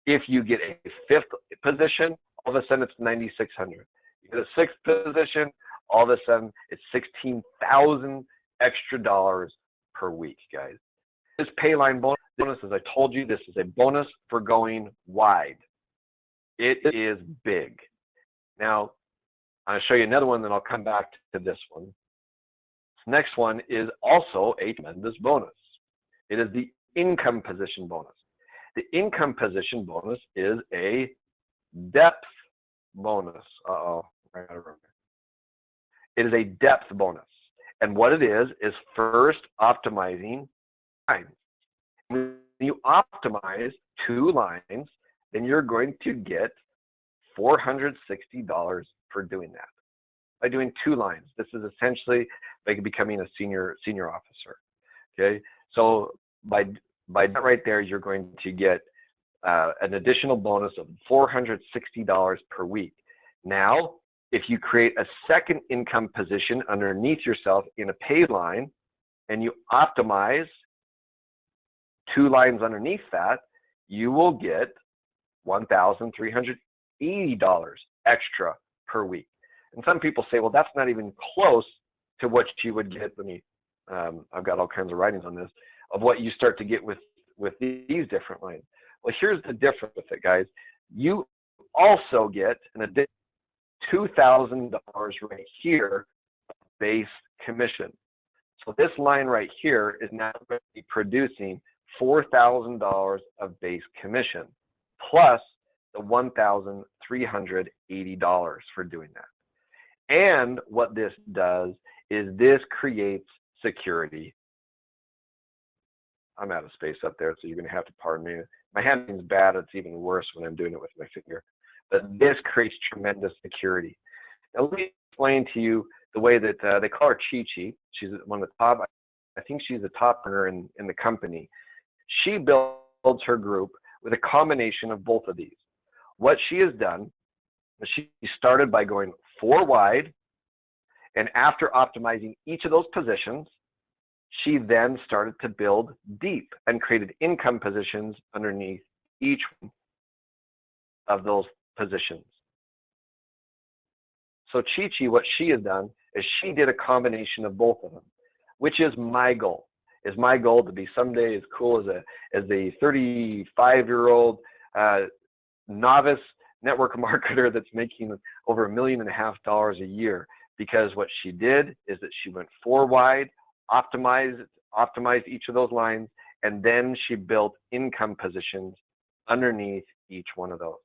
If you get a 5th position, all of a sudden it's $9,600. You get a 6th position, all of a sudden it's $16,000 extra dollars per week, guys. This pay line bonus, as I told you, this is a bonus for going wide. It is big. Now, I'll show you another one, then I'll come back to this one. This next one is also a tremendous bonus. It is the income position bonus. The income position bonus is a depth bonus. It is a depth bonus. And what it is first optimizing lines. When you optimize 2 lines, then you're going to get $460 for doing that. By doing 2 lines, this is essentially like becoming a senior officer. Okay, so by that right there, you're going to get an additional bonus of $460 per week. Now, if you create a 2nd income position underneath yourself in a pay line, and you optimize 2 lines underneath that, you will get $1,380 extra per week. And some people say, well, that's not even close to what you would get. I've got all kinds of writings on this, of what you start to get with these different lines. Well, here's the difference with it, guys. You also get an additional $2,000 right here base commission. So this line right here is now going to be producing $4,000 of base commission, plus the $1,380 $380 for doing that. And what this does is this creates security. I'm out of space up there, so you're going to have to pardon me. My handwriting's bad. It's even worse when I'm doing it with my finger. But this creates tremendous security. Now, let me explain to you the way that they call her Chi-Chi. She's one of the top, I think she's the top earner in the company. She builds her group with a combination of both of these. What she has done is she started by going 4 wide, and after optimizing each of those positions, she then started to build deep and created income positions underneath each one of those positions. So Chi-Chi, what she has done is she did a combination of both of them, which is my goal. Is my goal to be someday as cool as a 35-year-old novice network marketer that's making over $1.5 million a year, because what she did is that she went 4 wide, optimized each of those lines, and then she built income positions underneath each one of those.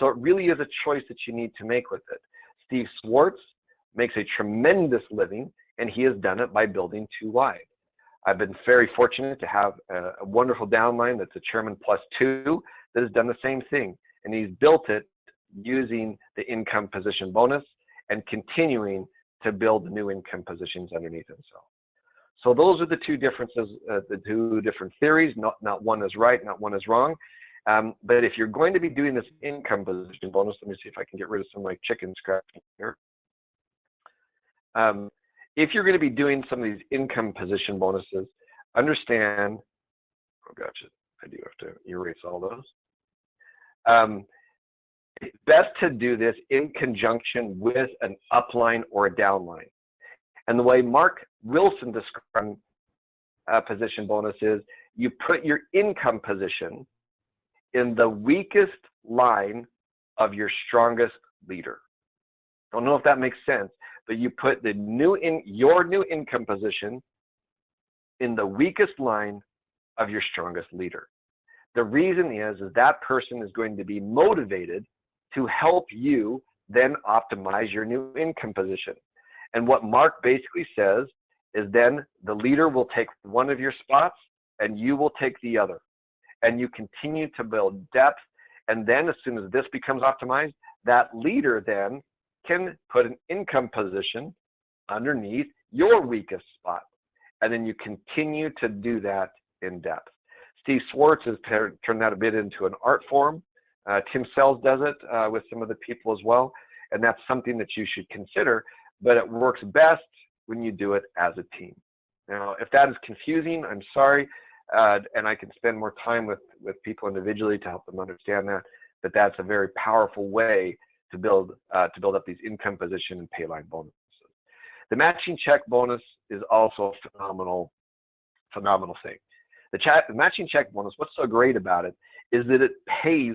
So it really is a choice that you need to make with it. Steve Swartz makes a tremendous living, and he has done it by building 2 wide. I've been very fortunate to have a wonderful downline that's a chairman +2 that has done the same thing, and he's built it using the income position bonus and continuing to build new income positions underneath himself. So those are the 2 differences, the 2 different theories. Not one is right, not one is wrong. But if you're going to be doing this income position bonus, let me see if I can get rid of some of my chicken scratch here. If you're going to be doing some of these income position bonuses, understand, oh gotcha, I do have to erase all those. It's best to do this in conjunction with an upline or a downline. And the way Mark Wilson described position bonus is you put your income position in the weakest line of your strongest leader. I don't know if that makes sense, but you put your new income position in the weakest line of your strongest leader. The reason is that person is going to be motivated to help you then optimize your new income position. And what Mark basically says is then the leader will take one of your spots and you will take the other. And you continue to build depth. And then as soon as this becomes optimized, that leader then can put an income position underneath your weakest spot. And then you continue to do that in depth. Steve Swartz has turned that a bit into an art form. Tim Sells does it with some of the people as well. And that's something that you should consider, but it works best when you do it as a team. Now, if that is confusing, I'm sorry. And I can spend more time with people individually to help them understand that, but that's a very powerful way to build up these income position and pay line bonuses. The matching check bonus is also a phenomenal thing. The matching check bonus, what's so great about it is that it pays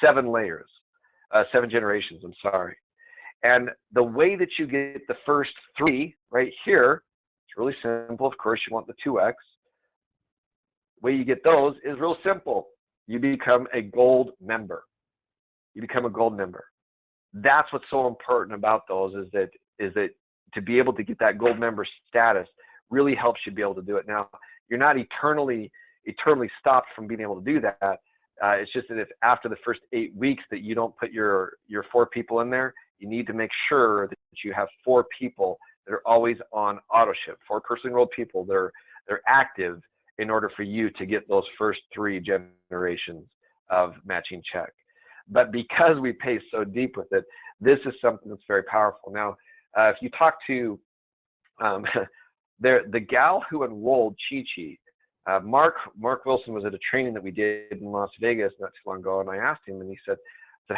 7 layers, 7 generations, I'm sorry. And the way that you get the first 3 right here, it's really simple. Of course, you want the 2x. The way you get those is real simple. You become a gold member. You become a gold member. That's what's so important about those is that to be able to get that gold member status really helps you be able to do it. Now, you're not eternally stopped from being able to do that. It's just that if after the first 8 weeks that you don't put your 4 people in there, you need to make sure that you have 4 people that are always on auto ship, 4 personally enrolled people that are active in order for you to get those first 3 generations of matching check. But because we pay so deep with it, this is something that's very powerful. Now, if you talk to the gal who enrolled Chi-Chi, Mark Wilson was at a training that we did in Las Vegas not too long ago, and I asked him, and he said,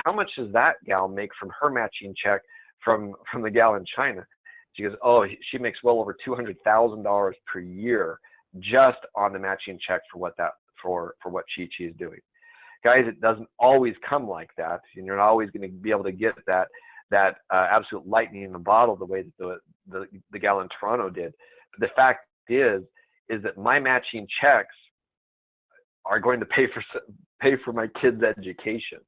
how much does that gal make from her matching check from the gal in China? She goes, oh, she makes well over $200,000 per year just on the matching check for what Chi-Chi is doing. Guys, it doesn't always come like that. You're not always going to be able to get that absolute lightning in the bottle the way that the gal in Toronto did. But the fact is that my matching checks are going to pay for my kids' education.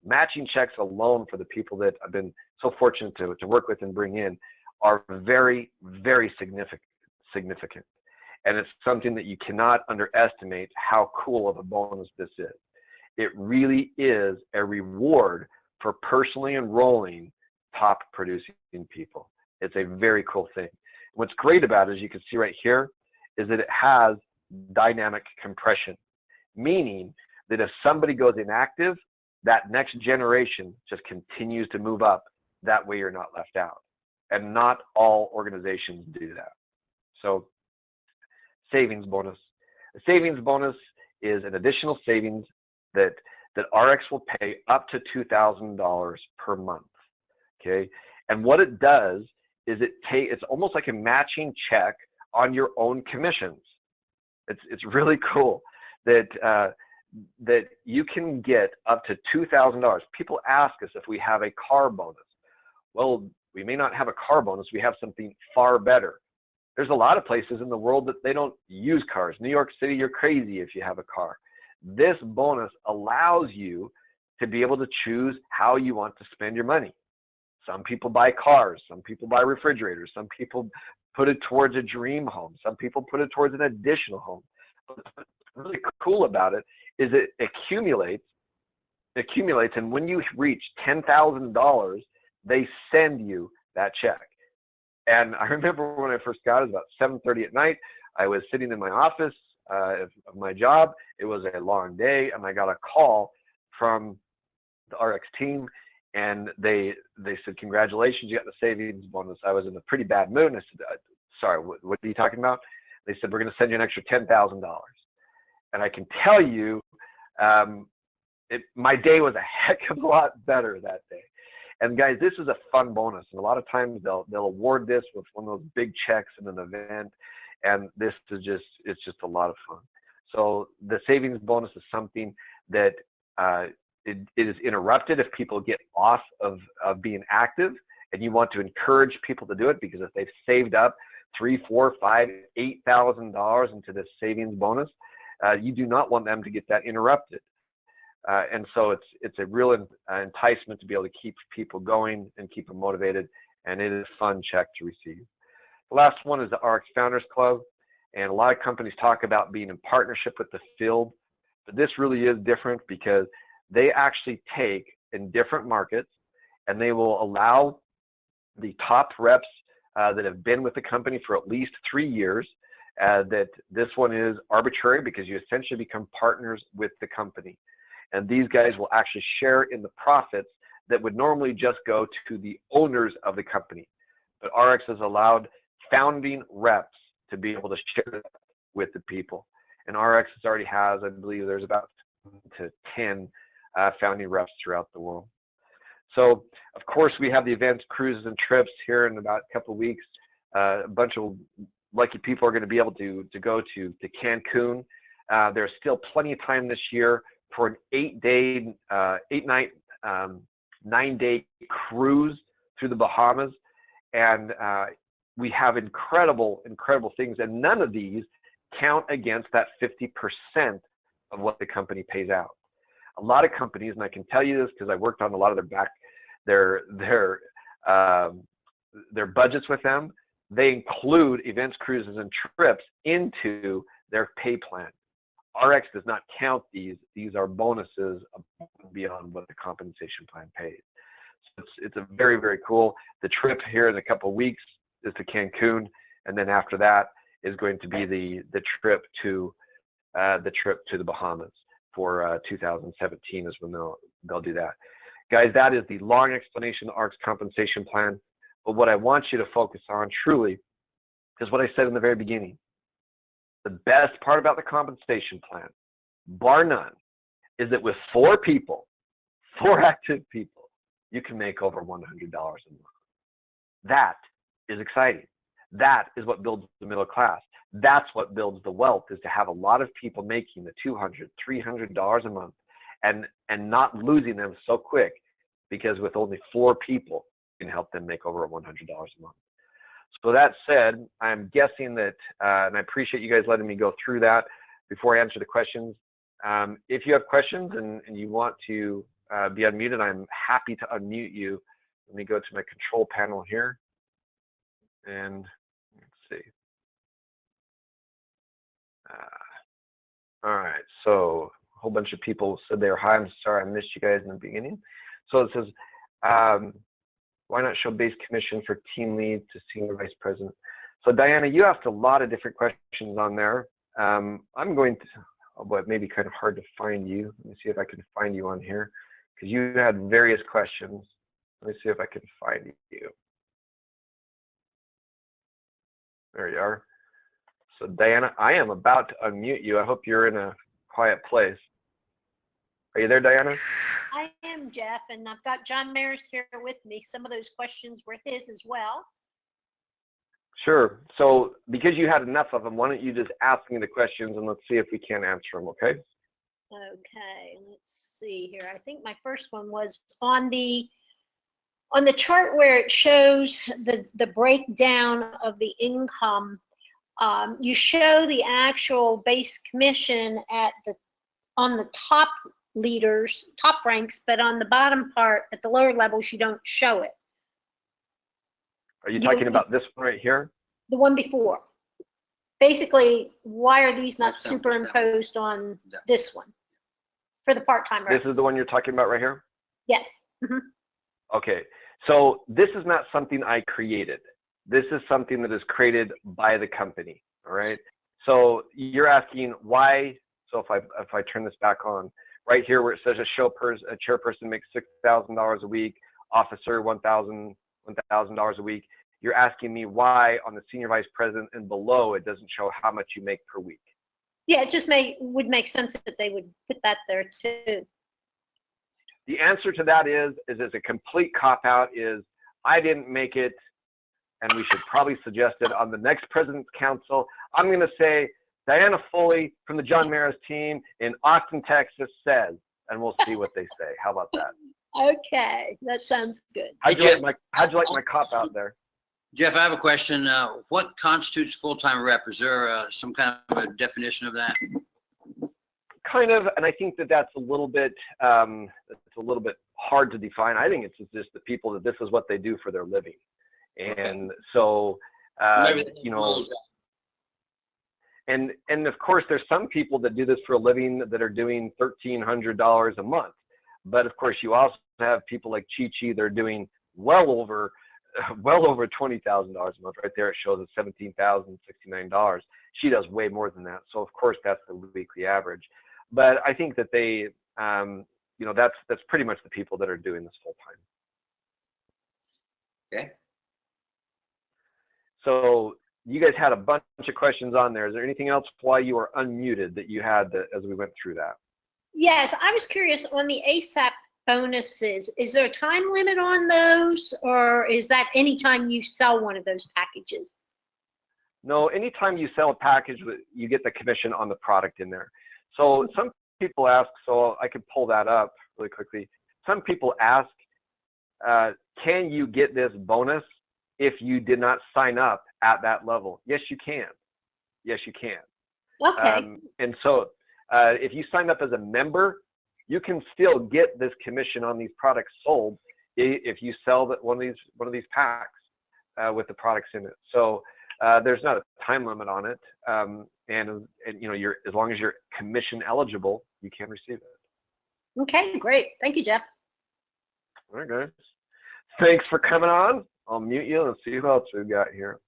Matching checks alone for the people that I've been so fortunate to work with and bring in are very, very significant. And it's something that you cannot underestimate how cool of a bonus this is. It really is a reward for personally enrolling top producing people. It's a very cool thing. What's great about it, as you can see right here, is that it has dynamic compression, meaning that if somebody goes inactive, that next generation just continues to move up. That way you're not left out. And not all organizations do that. So savings bonus. A savings bonus is an additional savings that Ariix will pay up to $2,000 per month. Okay, and what it does is it's almost like a matching check on your own commissions. It's really cool that you can get up to $2,000. People ask us if we have a car bonus. Well, we may not have a car bonus. We have something far better. There's a lot of places in the world that they don't use cars. New York City, you're crazy if you have a car. This bonus allows you to be able to choose how you want to spend your money. Some people buy cars. Some people buy refrigerators. Some people put it towards a dream home. Some people put it towards an additional home. But what's really cool about it is it accumulates, and when you reach $10,000, they send you that check. And I remember when I first got it, about 7:30 at night, I was sitting in my office of my job. It was a long day, and I got a call from the Ariix team, and they said, "Congratulations, you got the savings bonus." I was in a pretty bad mood, and I said, "Sorry, what are you talking about?" They said, "We're going to send you an extra $10,000." And I can tell you, my day was a heck of a lot better that day. And guys, this is a fun bonus, and a lot of times they'll award this with one of those big checks in an event, and this is it's just a lot of fun. So the savings bonus is something that it is interrupted if people get off of being active, and you want to encourage people to do it, because if they've saved up $3,000, $4,000, $5,000, $8,000 into this savings bonus, you do not want them to get that interrupted. And so it's a real enticement to be able to keep people going and keep them motivated, and it is a fun check to receive. The last one is the Ariix Founders Club, and a lot of companies talk about being in partnership with the field, but this really is different because they actually take in different markets, and they will allow the top reps that have been with the company for at least 3 years. That this one is arbitrary because you essentially become partners with the company. And these guys will actually share in the profits that would normally just go to the owners of the company. But Ariix has allowed founding reps to be able to share with the people. And Ariix already has, I believe there's about 10 founding reps throughout the world. So, of course, we have the events, cruises, and trips here in about a couple of weeks. A bunch of lucky people are going to be able to go to Cancun. There's still plenty of time this year for an 8-night, 9-day cruise through the Bahamas. And we have incredible things, and none of these count against that 50% of what the company pays out. A lot of companies, and I can tell you this because I worked on a lot of their budgets with them, they include events, cruises, and trips into their pay plan. Ariix does not count these. These are bonuses beyond what the compensation plan pays. So it's a very, very cool. The trip here in a couple of weeks is to Cancun, and then after that is going to be the trip to the Bahamas for 2017 is when they'll do that. Guys, that is the long explanation of Ariix compensation plan. But what I want you to focus on truly is what I said in the very beginning. The best part about the compensation plan, bar none, is that with 4 active people, you can make over $100 a month. That is exciting. That is what builds the middle class. That's what builds the wealth, is to have a lot of people making the $200, $300 a month and not losing them so quick, because with only 4 people, you can help them make over $100 a month. So that said, I'm guessing that, and I appreciate you guys letting me go through that before I answer the questions. If you have questions and you want to be unmuted, I'm happy to unmute you. Let me go to my control panel here. And let's see. All right, so a whole bunch of people said they were hi. I'm sorry I missed you guys in the beginning. So it says, why not show base commission for team lead to senior vice president? So Diana, you asked a lot of different questions on there. I'm going to, but it may be kind of hard to find you. Let me see if I can find you on here, because you had various questions. Let me see if I can find you. There you are. So Diana, I am about to unmute you. I hope you're in a quiet place. Are you there, Diana? I am, Jeff, and I've got John Maris here with me. Some of those questions were his as well. Sure. So because you had enough of them, why don't you just ask me the questions and let's see if we can answer them, okay? Okay, let's see here. I think my first one was on the chart where it shows the breakdown of the income. You show the actual base commission on the top leaders, top ranks, but on the bottom part at the lower levels you don't show it. Are you talking about this one right here? The one before. Basically, why are these not superimposed on this one for the part-time reps? This is the one you're talking about right here? Yes. Mm-hmm. Okay, so this is not something I created. This is something that is created by the company, all right? So you're asking why, so if I turn this back on, right here where it says a chairperson makes $6,000 a week, officer $1,000 a week, you're asking me why on the senior vice president and below it doesn't show how much you make per week. Yeah, it just would make sense that they would put that there too. The answer to that is it's a complete cop-out, is I didn't make it, and we should probably suggest it on the next President's Council. I'm going to say Diana Foley from the John Maris team in Austin, Texas says, and we'll see what they say. How about that? Okay, that sounds good. How'd you like my cop-out there? Jeff, I have a question. What constitutes full-time rep? Is there some kind of a definition of that? Kind of, and I think that's a little bit hard to define. I think it's just the people that this is what they do for their living, and so you know, and of course there's some people that do this for a living that are doing $1,300 a month, but of course you also have people like Chi-Chi. They're doing well over $20,000 a month. Right there it shows it $17,069. She does way more than that, so of course that's the weekly average. But I think that they, you know, that's pretty much the people that are doing this full time. Okay. So you guys had a bunch of questions on there. Is there anything else while you were unmuted that you had as we went through that? Yes, I was curious on the ASAP bonuses. Is there a time limit on those, or is that anytime you sell one of those packages? No, anytime you sell a package, you get the commission on the product in there. So some people ask, so I could pull that up really quickly. Some people ask, can you get this bonus if you did not sign up at that level? Yes, you can. Yes, you can. Okay. And so if you sign up as a member, you can still get this commission on these products sold if you sell one of these packs with the products in it. So there's not a time limit on it, and you know, as long as you're commission eligible, you can receive it. Okay, great. Thank you, Jeff. All right, guys. Thanks for coming on. I'll mute you and see who else we've got here.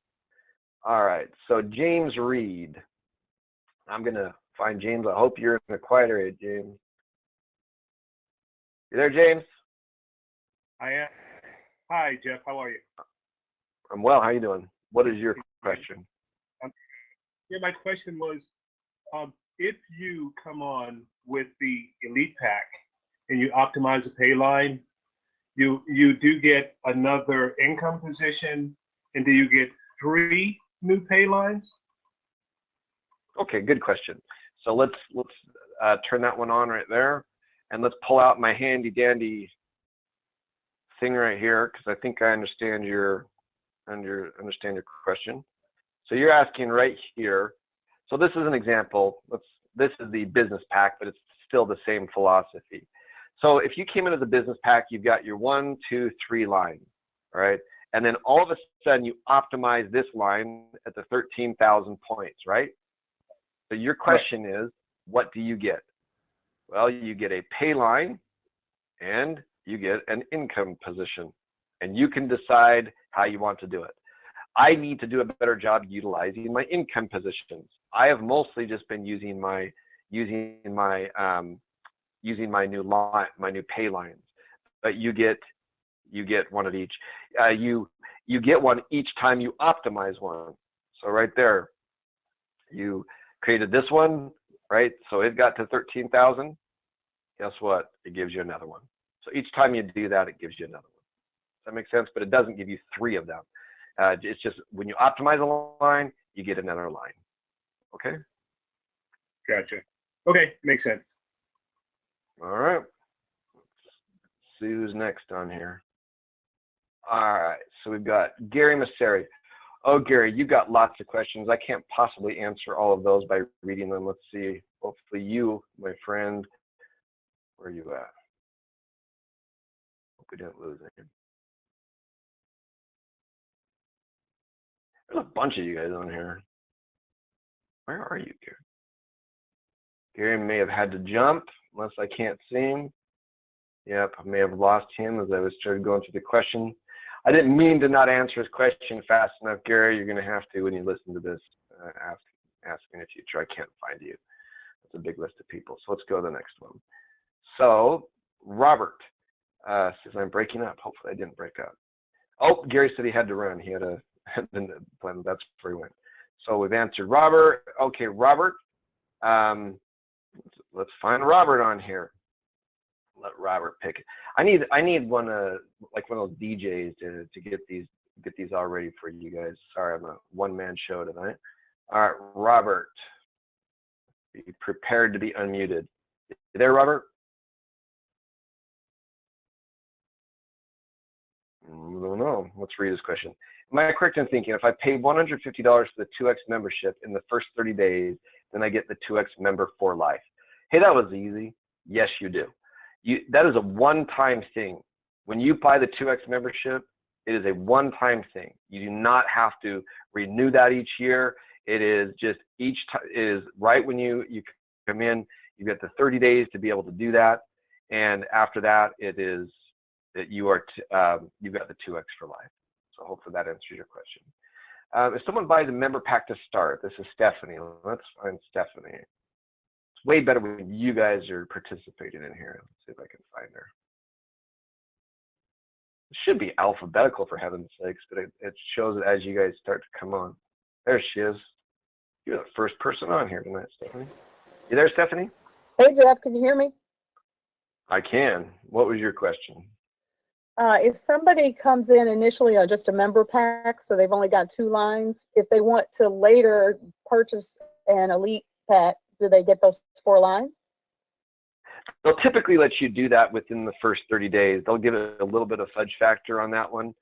All right, so James Reed. I'm gonna find James. I hope you're in a quiet area, James. You there, James? I am. Hi, Jeff. How are you? I'm well. How you doing? What is your question? Yeah, my question was, if you come on with the Elite Pack and you optimize the pay line, you do get another income position, and do you get 3 new pay lines? Okay, good question. So let's turn that one on right there, and let's pull out my handy dandy thing right here, because I think I understand your question. So you're asking right here. So this is an example. This is the business pack, but it's still the same philosophy. So if you came into the business pack, you've got your 1, 2, 3 lines, all right? And then all of a sudden you optimize this line at the 13,000 points, right? So your question is, what do you get? Well, you get a pay line and you get an income position, and you can decide how you want to do it. I need to do a better job utilizing my income positions. I have mostly just been using my new line, my new pay lines. But you get one of each. You get one each time you optimize one. So right there, you created this one, right? So it got to 13,000. Guess what? It gives you another one. So each time you do that, it gives you another one. Does that make sense? But it doesn't give you 3 of them. It's just when you optimize a line, you get another line. Okay? Gotcha. Okay, makes sense. All right. Let's see who's next on here. All right. So we've got Gary Masseri. Oh, Gary, you got lots of questions. I can't possibly answer all of those by reading them. Let's see. Hopefully you, my friend, where are you at? Hope we didn't lose him. There's a bunch of you guys on here. Where are you, Gary? Gary may have had to jump, unless I can't see him. Yep, I may have lost him as I was started going through the question. I didn't mean to not answer his question fast enough, Gary. You're going to have to, when you listen to this, ask in the future. I can't find you. That's a big list of people. So let's go to the next one. So Robert says, I'm breaking up. Hopefully I didn't break up. Oh, Gary said he had to run. He had a plan. That's where he went. So we've answered Robert. Okay, Robert. Let's find Robert on here. Let Robert pick it. I need one like one of those DJs to get these all ready for you guys. Sorry, I'm a one-man show tonight. All right, Robert. Be prepared to be unmuted. You there, Robert? I don't know. Let's read his question. Am I correct in thinking if I pay $150 for the 2X membership in the first 30 days, then I get the 2X member for life? Hey, that was easy. Yes, you do. That is a one-time thing. When you buy the 2X membership, it is a one-time thing. You do not have to renew that each year. It is just each time is right when you come in. You get the 30 days to be able to do that, and after that, it is that you've got the 2X for life. So hopefully that answers your question. If someone buys a member pack to start, this is Stephanie. Let's find Stephanie. It's way better when you guys are participating in here. Let's see if I can find her. It should be alphabetical for heaven's sakes, but it shows it as you guys start to come on. There she is. You're the first person on here tonight, Stephanie. You there, Stephanie? Hey, Jeff, can you hear me? I can. What was your question? If somebody comes in initially on just a member pack, so they've only got 2 lines, if they want to later purchase an elite pack, do they get those 4 lines? They'll typically let you do that within the first 30 days. They'll give it a little bit of fudge factor on that one,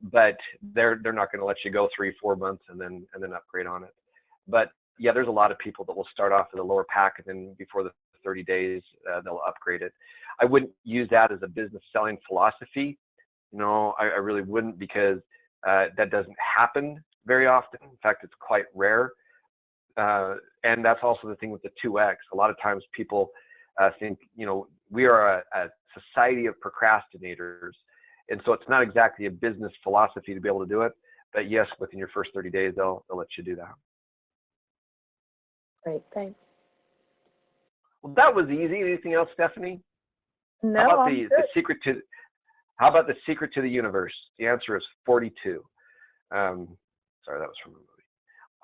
but they're not going to let you go 3-4 months and then upgrade on it. But yeah, there's a lot of people that will start off with a lower pack, and then before the 30 days, they'll upgrade it. I wouldn't use that as a business selling philosophy. No, I really wouldn't, because that doesn't happen very often. In fact, it's quite rare. And that's also the thing with the 2X. A lot of times people think, we are a society of procrastinators. And so it's not exactly a business philosophy to be able to do it. But yes, within your first 30 days, they'll let you do that. Great, thanks. Well, that was easy. Anything else, Stephanie? No, How about I'm the good. secret to? How about the secret to the universe? The answer is 42. Sorry, that was from a movie.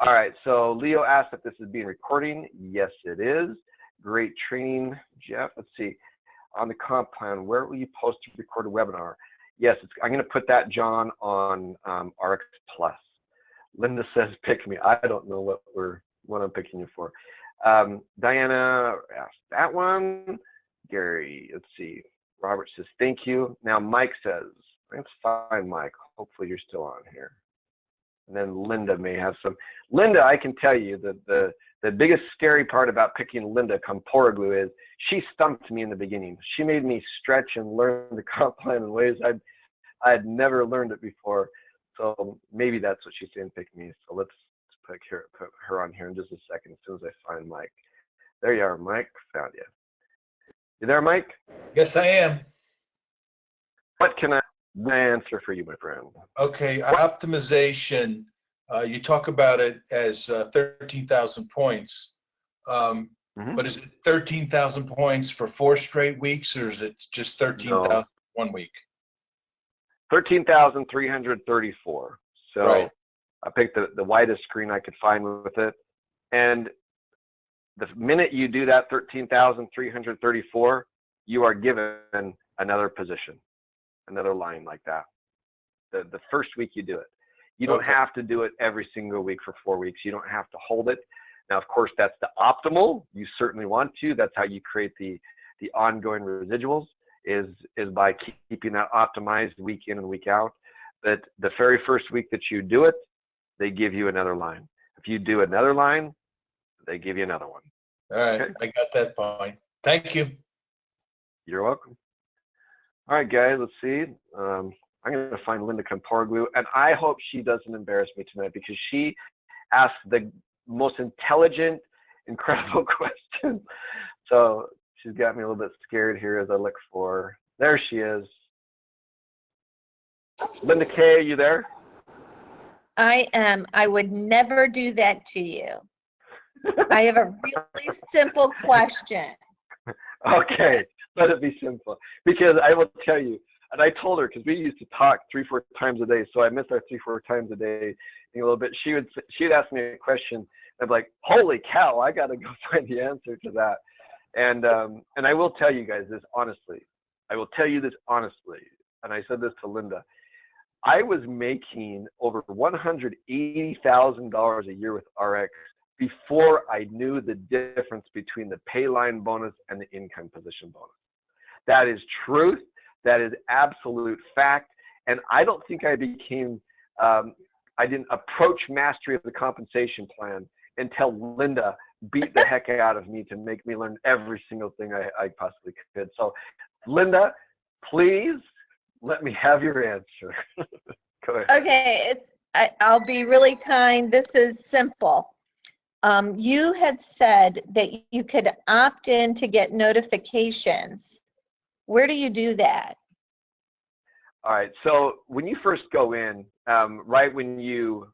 All right. So Leo asked if this is being recording. Yes, it is. Great training, Jeff. Let's see. On the comp plan, where will you post to record a webinar? Yes, I'm going to put that, John, on Ariix Plus. Linda says, "Pick me." I don't know what I'm picking you for. Diana asked that one. Gary, let's see. Robert says, thank you. Now Mike says, that's fine, Mike. Hopefully you're still on here. And then Linda may have some. Linda, I can tell you that the the biggest scary part about picking Linda Comporoglu is she stumped me in the beginning. She made me stretch and learn the comp plan in ways I had never learned it before. So maybe that's what she's saying, pick me. So let's put her on here in just a second as soon as I find Mike. There you are, Mike. Found you. You there, Mike? Yes, I am. What can I answer for you, my friend? Okay, optimization. You talk about it as 13,000 points. But is it 13,000 points for 4 straight weeks, or is it just 13,000 1 week? 13,334. So right. I picked the widest screen I could find with it. And the minute you do that 13,334, you are given another position, another line like that. The first week you do it. You don't have to do it every single week for 4 weeks. You don't have to hold it. Now, of course, that's the optimal. You certainly want to. That's how you create the ongoing residuals, is by keeping that optimized week in and week out. But the very first week that you do it, they give you another line. If you do another line, they give you another one. All right, okay. I got that point. Thank you. You're welcome. All right, guys, let's see. I'm going to find Linda Comporoglu, and I hope she doesn't embarrass me tonight, because she asked the most intelligent, incredible question. So she's got me a little bit scared here as I look for her. There she is. Linda K., are you there? I am. I would never do that to you. I have a really simple question. Okay, let it be simple. Because I will tell you, and I told her, because we used to talk 3-4 times a day, so I missed our 3-4 times a day a little bit. She'd ask me a question, and I'd be like, holy cow, I got to go find the answer to that. And I will tell you guys this honestly. I will tell you this honestly, and I said this to Linda. I was making over $180,000 a year with RX before I knew the difference between the pay line bonus and the income position bonus. That is truth. That is absolute fact. And I don't think I became, I didn't approach mastery of the compensation plan until Linda beat the heck out of me to make me learn every single thing I possibly could. So Linda, please let me have your answer. Go ahead. Okay, I'll be really kind. This is simple. You had said that you could opt in to get notifications. Where do you do that? All right. So when you first go in, right when you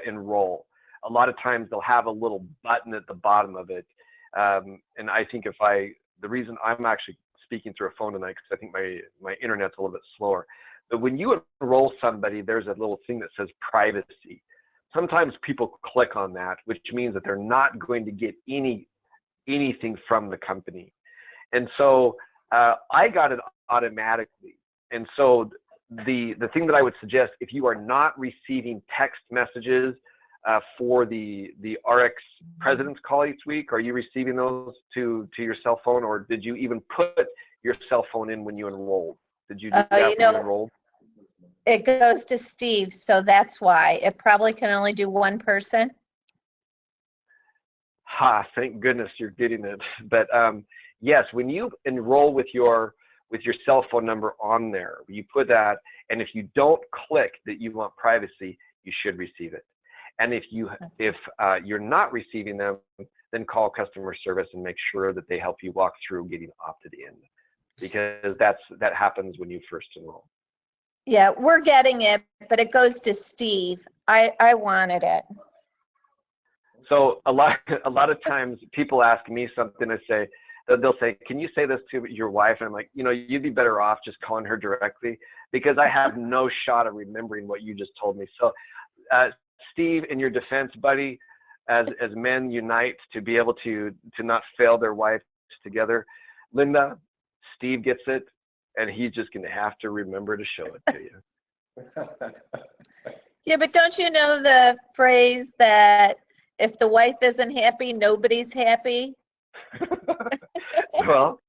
enroll, a lot of times they'll have a little button at the bottom of it. And I think the reason I'm actually speaking through a phone tonight, because I think my internet's a little bit slower. But when you enroll somebody, there's a little thing that says privacy. Sometimes people click on that, which means that they're not going to get anything from the company. And so I got it automatically. And so the thing that I would suggest, if you are not receiving text messages for the RX President's Call each week, are you receiving those to your cell phone, or did you even put your cell phone in when you enrolled? Did you do that when you enrolled? It goes to Steve, so that's why. It probably can only do one person. Ha, thank goodness you're getting it. But yes, when you enroll with your cell phone number on there, you put that, and if you don't click that you want privacy, you should receive it. And if you're not receiving them, then call customer service and make sure that they help you walk through getting opted in, because that happens when you first enroll. Yeah, we're getting it, but it goes to Steve. I wanted it. So a lot of times people ask me something, they'll say, can you say this to your wife? And I'm like, you'd be better off just calling her directly, because I have no shot of remembering what you just told me. So Steve, in your defense, buddy, as men unite to be able to not fail their wives together, Linda, Steve gets it, and he's just going to have to remember to show it to you. Yeah, but don't you know the phrase that if the wife isn't happy, nobody's happy? Well,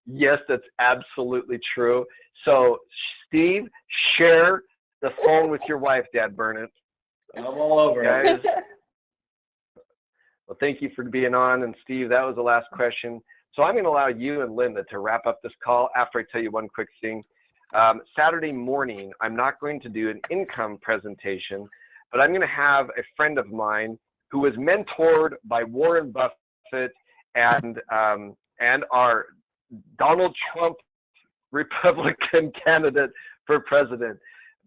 yes, that's absolutely true. So, Steve, share the phone with your wife, Dad Burnett. I'm all over it. Guys, Well, thank you for being on. And Steve, that was the last question. So I'm going to allow you and Linda to wrap up this call after I tell you one quick thing. Saturday morning, I'm not going to do an income presentation, but I'm going to have a friend of mine who was mentored by Warren Buffett and our Donald Trump Republican candidate for president.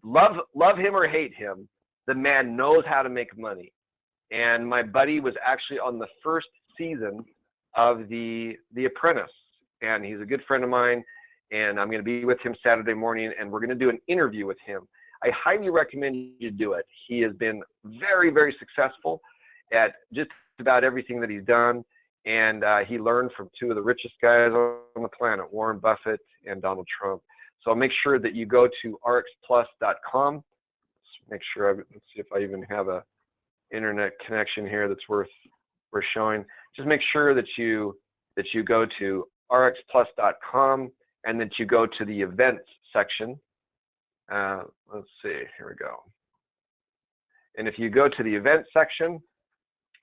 Love him or hate him, the man knows how to make money. And my buddy was actually on the first season of The Apprentice, and he's a good friend of mine, and I'm going to be with him Saturday morning, and we're going to do an interview with him. I highly recommend you do it. He has been very, very successful at just about everything that he's done, and he learned from two of the richest guys on the planet, Warren Buffett and Donald Trump. So make sure that you go to ariixplus.com. Let's make sure, let's see if I even have a internet connection here that's worth showing. Just make sure that you go to ariixplus.com and that you go to the events section. Let's see, here we go. And if you go to the events section,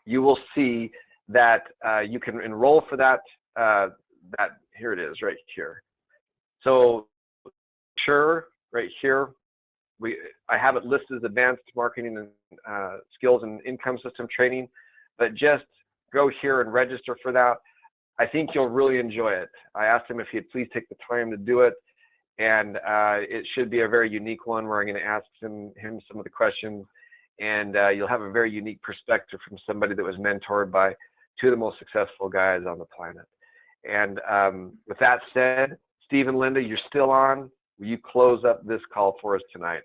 you will see that you can enroll for that. Here it is, right here. So sure, right here, I have it listed as advanced marketing and skills and income system training, but just go here and register for that. I think you'll really enjoy it. I asked him if he'd please take the time to do it, and it should be a very unique one where I'm going to ask him some of the questions, and you'll have a very unique perspective from somebody that was mentored by two of the most successful guys on the planet. And with that said, Steve and Linda, you're still on. Will you close up this call for us tonight?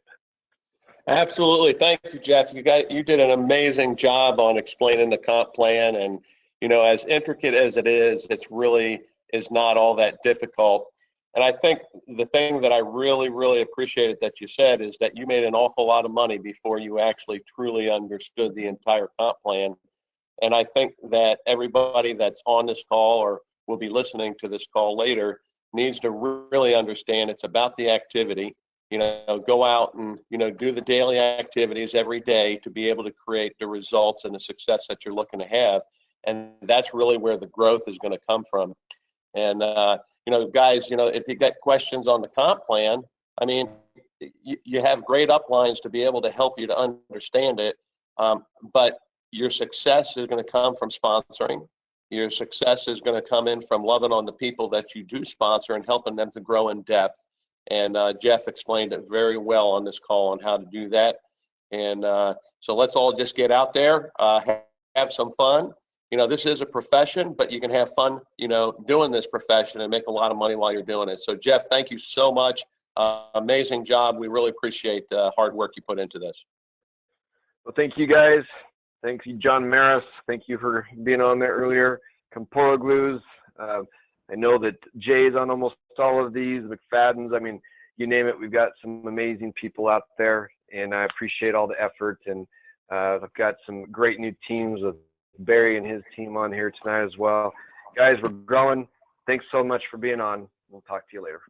Absolutely. Thank you, Jeff. You did an amazing job on explaining the comp plan, and as intricate as it is, it's really is not all that difficult. And I think the thing that I really, really appreciated that you said is that you made an awful lot of money before you actually truly understood the entire comp plan. And I think that everybody that's on this call or will be listening to this call later needs to really understand it's about the activity. Go out and, do the daily activities every day to be able to create the results and the success that you're looking to have. And that's really where the growth is going to come from. And, guys, if you got questions on the comp plan, I mean, you have great uplines to be able to help you to understand it. But your success is going to come from sponsoring. Your success is going to come in from loving on the people that you do sponsor and helping them to grow in depth. And Jeff explained it very well on this call on how to do that. And so let's all just get out there, have some fun. This is a profession, but you can have fun, doing this profession and make a lot of money while you're doing it. So Jeff, thank you so much. Amazing job. We really appreciate the hard work you put into this. Well, thank you guys. Thank you, John Maris. Thank you for being on there earlier. Comporoglues. I know that Jay's on almost all of these, McFadden's. I mean, you name it, we've got some amazing people out there, and I appreciate all the effort. And I've got some great new teams with Barry and his team on here tonight as well. Guys, we're growing. Thanks so much for being on. We'll talk to you later.